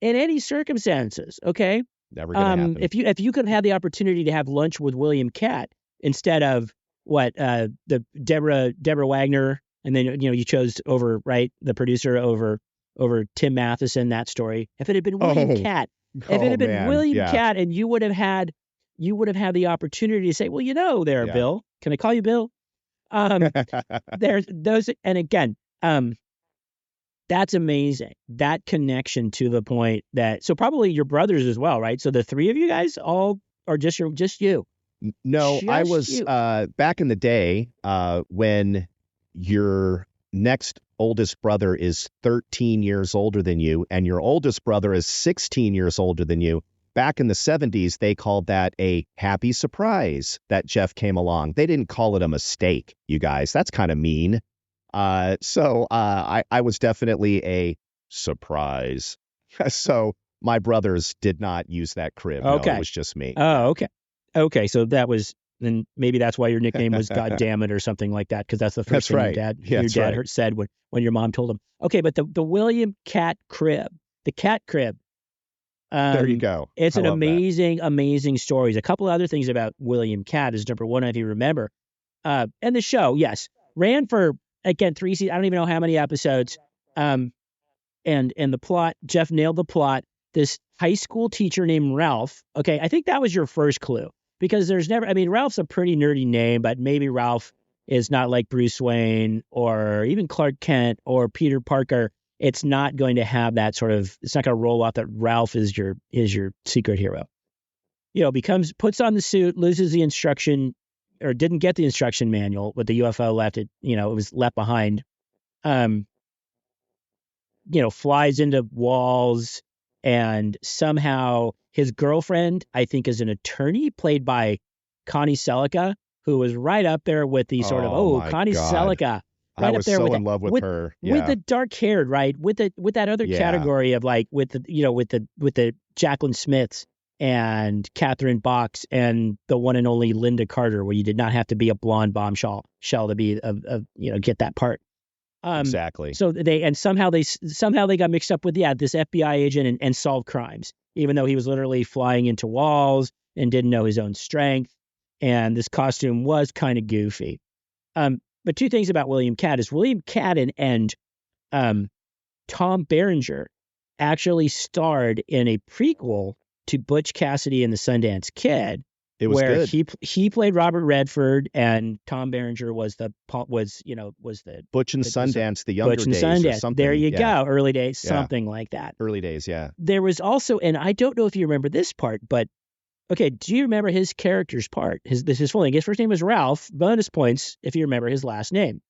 Speaker 2: in any circumstances, okay?
Speaker 3: Never gonna happen.
Speaker 2: If you could have the opportunity to have lunch with William Katt instead of the Deborah Wagner, and then you chose over the producer over over Tim Matheson, that story. If it had been William Catt, if it had been William Catt, and you would have had the opportunity to say, well, Bill, can I call you Bill? There's those, and again, that's amazing. That connection to the point that, so probably your brothers as well, right? So the three of you guys all are just you.
Speaker 3: No, I was back in the day when your next oldest brother is 13 years older than you, and your oldest brother is 16 years older than you. Back in the 70s, they called that a happy surprise that Jeff came along. They didn't call it a mistake, you guys. That's kind of mean. So I was definitely a surprise. So my brothers did not use that crib.
Speaker 2: Okay.
Speaker 3: No, it was just me.
Speaker 2: Oh, okay. Okay, so that was, then maybe that's why your nickname was God Damn It or something like that, because that's the first thing your dad said when your mom told him. Okay, but the William Catt crib, the cat crib.
Speaker 3: There you go.
Speaker 2: It's an amazing story. A couple of other things about William Catt is, number one, if you remember, and the show, yes, ran for, again, 3 seasons. I don't even know how many episodes. And the plot, Jeff nailed the plot. This high school teacher named Ralph. Okay, I think that was your first clue, because Ralph's a pretty nerdy name, but maybe Ralph is not like Bruce Wayne or even Clark Kent or Peter Parker. It's not going to have that sort of, it's not going to roll out that Ralph is your secret hero. Puts on the suit, loses the instruction, or didn't get the instruction manual with the UFO left. It was left behind. Flies into walls, and somehow his girlfriend, I think, is an attorney played by Connie Selica, who was right up there with the sort of, Connie Selica. Right, I was up there
Speaker 3: so in love with her. Yeah.
Speaker 2: With the dark haired, right? With that other category of like with the Jacqueline Smiths and Catherine Box and the one and only Lynde Carter, where you did not have to be a blonde bombshell to be get that part.
Speaker 3: Exactly.
Speaker 2: So somehow they got mixed up with this FBI agent and solved crimes, even though he was literally flying into walls and didn't know his own strength, and this costume was kind of goofy. But two things about William Catt is William Catt and Tom Berenger actually starred in a prequel to Butch Cassidy and the Sundance Kid.
Speaker 3: It was
Speaker 2: where
Speaker 3: good.
Speaker 2: he played Robert Redford, and Tom Berenger was the
Speaker 3: Butch and Sundance, the younger
Speaker 2: Butch and
Speaker 3: days
Speaker 2: Sundance.
Speaker 3: or something.
Speaker 2: There you go, early days, something like that.
Speaker 3: Early days, yeah.
Speaker 2: There was also, and I don't know if you remember this part, but okay, do you remember his character's part? His full name. His first name was Ralph. Bonus points if you remember his last name.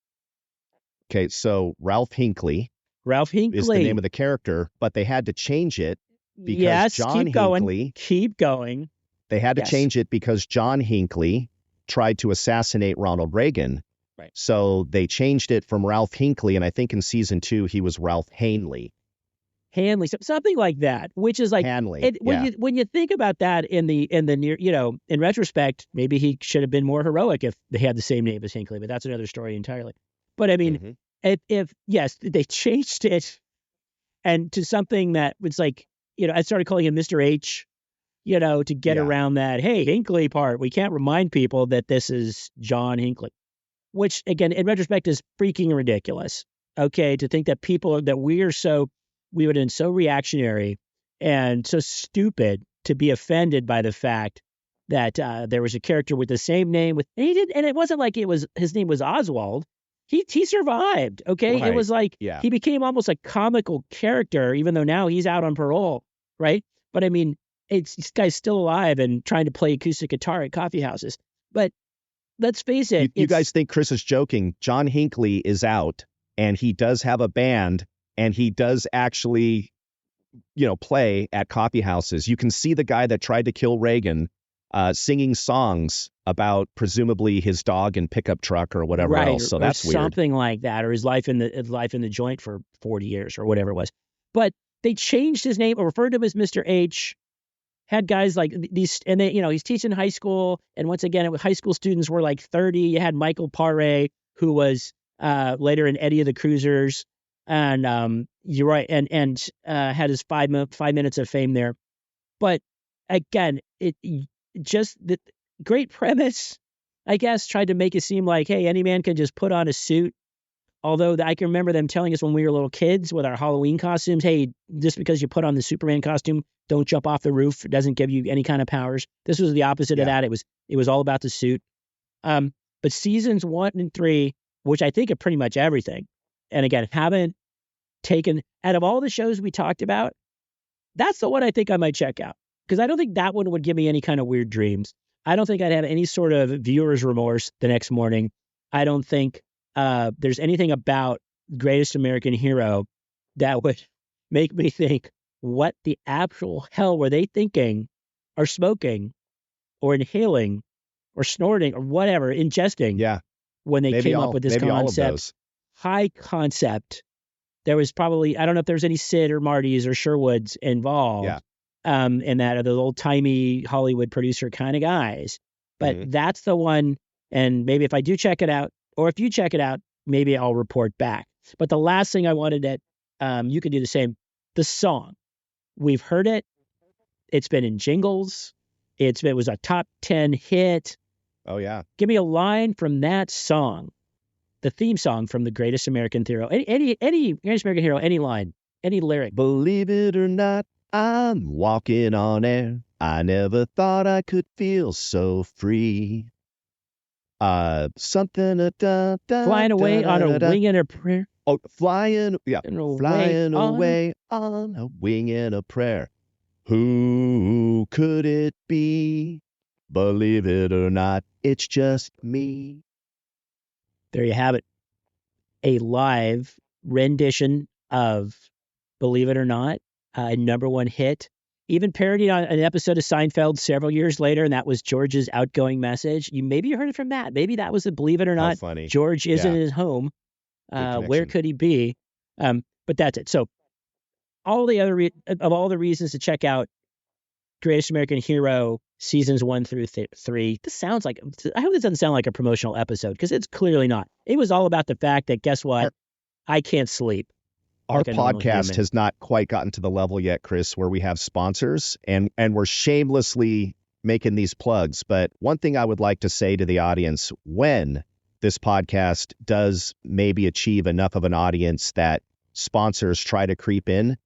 Speaker 3: Okay, so Ralph Hinckley.
Speaker 2: Ralph Hinckley
Speaker 3: is the name of the character, but they had to change it because John Hinckley.
Speaker 2: Keep going.
Speaker 3: They had to change it because John Hinckley tried to assassinate Ronald Reagan.
Speaker 2: Right.
Speaker 3: So they changed it from Ralph Hinckley, and I think in season 2 he was Ralph Hanley.
Speaker 2: Hanley, something like that, which is like
Speaker 3: Hanley.
Speaker 2: When you think about that in the near, in retrospect, maybe he should have been more heroic if they had the same name as Hinckley, but that's another story entirely. But I mean, if they changed it and to something that was like, I started calling him Mr. H, to get around that, hey, Hinckley part. We can't remind people that this is John Hinckley, which again, in retrospect, is freaking ridiculous. Okay, to think that we would have been so reactionary and so stupid to be offended by the fact that there was a character with the same name and it wasn't like his name was Oswald. He survived. Okay.
Speaker 3: Right.
Speaker 2: It was like, he became almost a comical character, even though now he's out on parole. Right. But I mean, this guy's still alive and trying to play acoustic guitar at coffee houses. But let's face it.
Speaker 3: You guys think Chris is joking. John Hinckley is out and he does have a band. And he does actually, play at coffee houses. You can see the guy that tried to kill Reagan singing songs about presumably his dog and pickup truck or whatever else. So that's weird.
Speaker 2: Something like that, or his life in the joint for 40 years or whatever it was. But they changed his name or referred to him as Mr. H. Had guys like these, and they, he's teaching high school. And once again, high school students were like 30. You had Michael Paré, who was later in Eddie of the Cruisers. And you're right, and had his 5 minutes of fame there. But again, it just the great premise, I guess, tried to make it seem like, hey, any man can just put on a suit, Although I can remember them telling us when we were little kids with our Halloween costumes, hey, just because you put on the Superman costume, don't jump off the roof. It doesn't give you any kind of powers. This was the opposite of that. It was all about the suit. But seasons 1 and 3, which I think are pretty much everything, and again, haven't taken, out of all the shows we talked about, that's the one I think I might check out. Because I don't think that one would give me any kind of weird dreams. I don't think I'd have any sort of viewer's remorse the next morning. I don't think there's anything about Greatest American Hero that would make me think, what the actual hell were they thinking, or smoking, or inhaling, or snorting, or whatever, ingesting, when they came up with this concept. High concept. There was probably, I don't know if there's any Sid or Martys or Sherwoods involved. In that, are those old-timey Hollywood producer kind of guys. But that's the one, and maybe if I do check it out, or if you check it out, maybe I'll report back. But the last thing I wanted that you could do the same, the song. We've heard it. It's been in jingles. It was a top 10 hit.
Speaker 3: Oh, yeah.
Speaker 2: Give me a line from that song, the theme song from The Greatest American Hero. Any Greatest American Hero, any line, any lyric.
Speaker 3: Believe it or not, I'm walking on air. I never thought I could feel so free. Something
Speaker 2: flying away on a wing and a prayer.
Speaker 3: Oh, flying away on a wing and a prayer. Who could it be? Believe it or not, it's just me.
Speaker 2: There you have it. A live rendition of Believe It or Not, a #1 hit. Even parodied on an episode of Seinfeld several years later, and that was George's outgoing message. Maybe you heard it from that. Maybe that was a Believe It or Not.
Speaker 3: Funny.
Speaker 2: George isn't at his home. Where could he be? But that's it. So all the other all the reasons to check out Greatest American Hero seasons 1 through 3. This sounds like, I hope this doesn't sound like a promotional episode, because it's clearly not. It was all about the fact that, guess what? I can't sleep.
Speaker 3: Our podcast has not quite gotten to the level yet, Chris, where we have sponsors and we're shamelessly making these plugs. But one thing I would like to say to the audience, when this podcast does maybe achieve enough of an audience that sponsors try to creep in,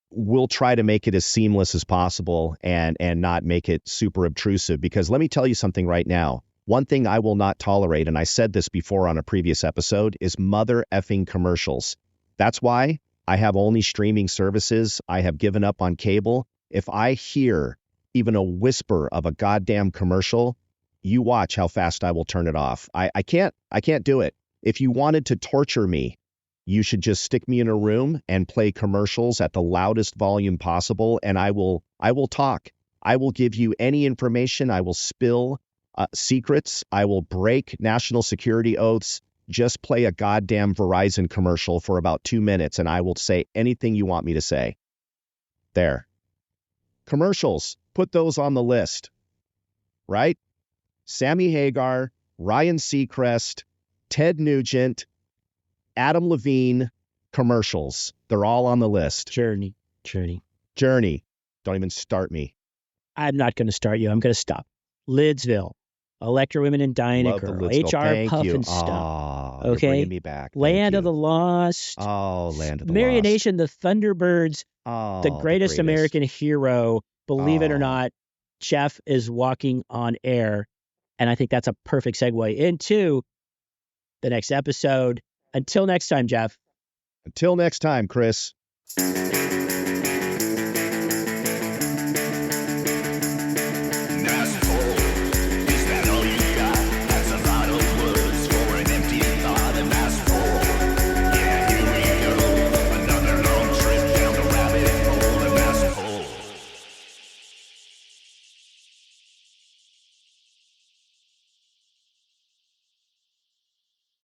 Speaker 3: we'll try to make it as seamless as possible and not make it super obtrusive. Because let me tell you something right now. One thing I will not tolerate, and I said this before on a previous episode, is mother effing commercials. That's why I have only streaming services. I have given up on cable. If I hear even a whisper of a goddamn commercial, you watch how fast I will turn it off. I can't do it. If you wanted to torture me, you should just stick me in a room and play commercials at the loudest volume possible, and I will talk. I will give you any information. I will spill secrets. I will break national security oaths. Just play a goddamn Verizon commercial for about 2 minutes, and I will say anything you want me to say. There. Commercials. Put those on the list. Right? Sammy Hagar, Ryan Seacrest, Ted Nugent, Adam Levine, commercials. They're all on the list.
Speaker 2: Journey.
Speaker 3: Don't even start me.
Speaker 2: I'm not going to start you. I'm going to stop. Lidsville. Electra Women and Dyna Girl. HR Pufnstuf.
Speaker 3: Okay. You're bringing me back.
Speaker 2: Land of the Lost.
Speaker 3: Oh, Land of the
Speaker 2: Marionation,
Speaker 3: Lost.
Speaker 2: the Thunderbirds.
Speaker 3: Oh,
Speaker 2: the greatest American Hero. Believe it or not, Jeff is walking on air. And I think that's a perfect segue into the next episode. Until next time, Jeff.
Speaker 3: Until next time, Chris.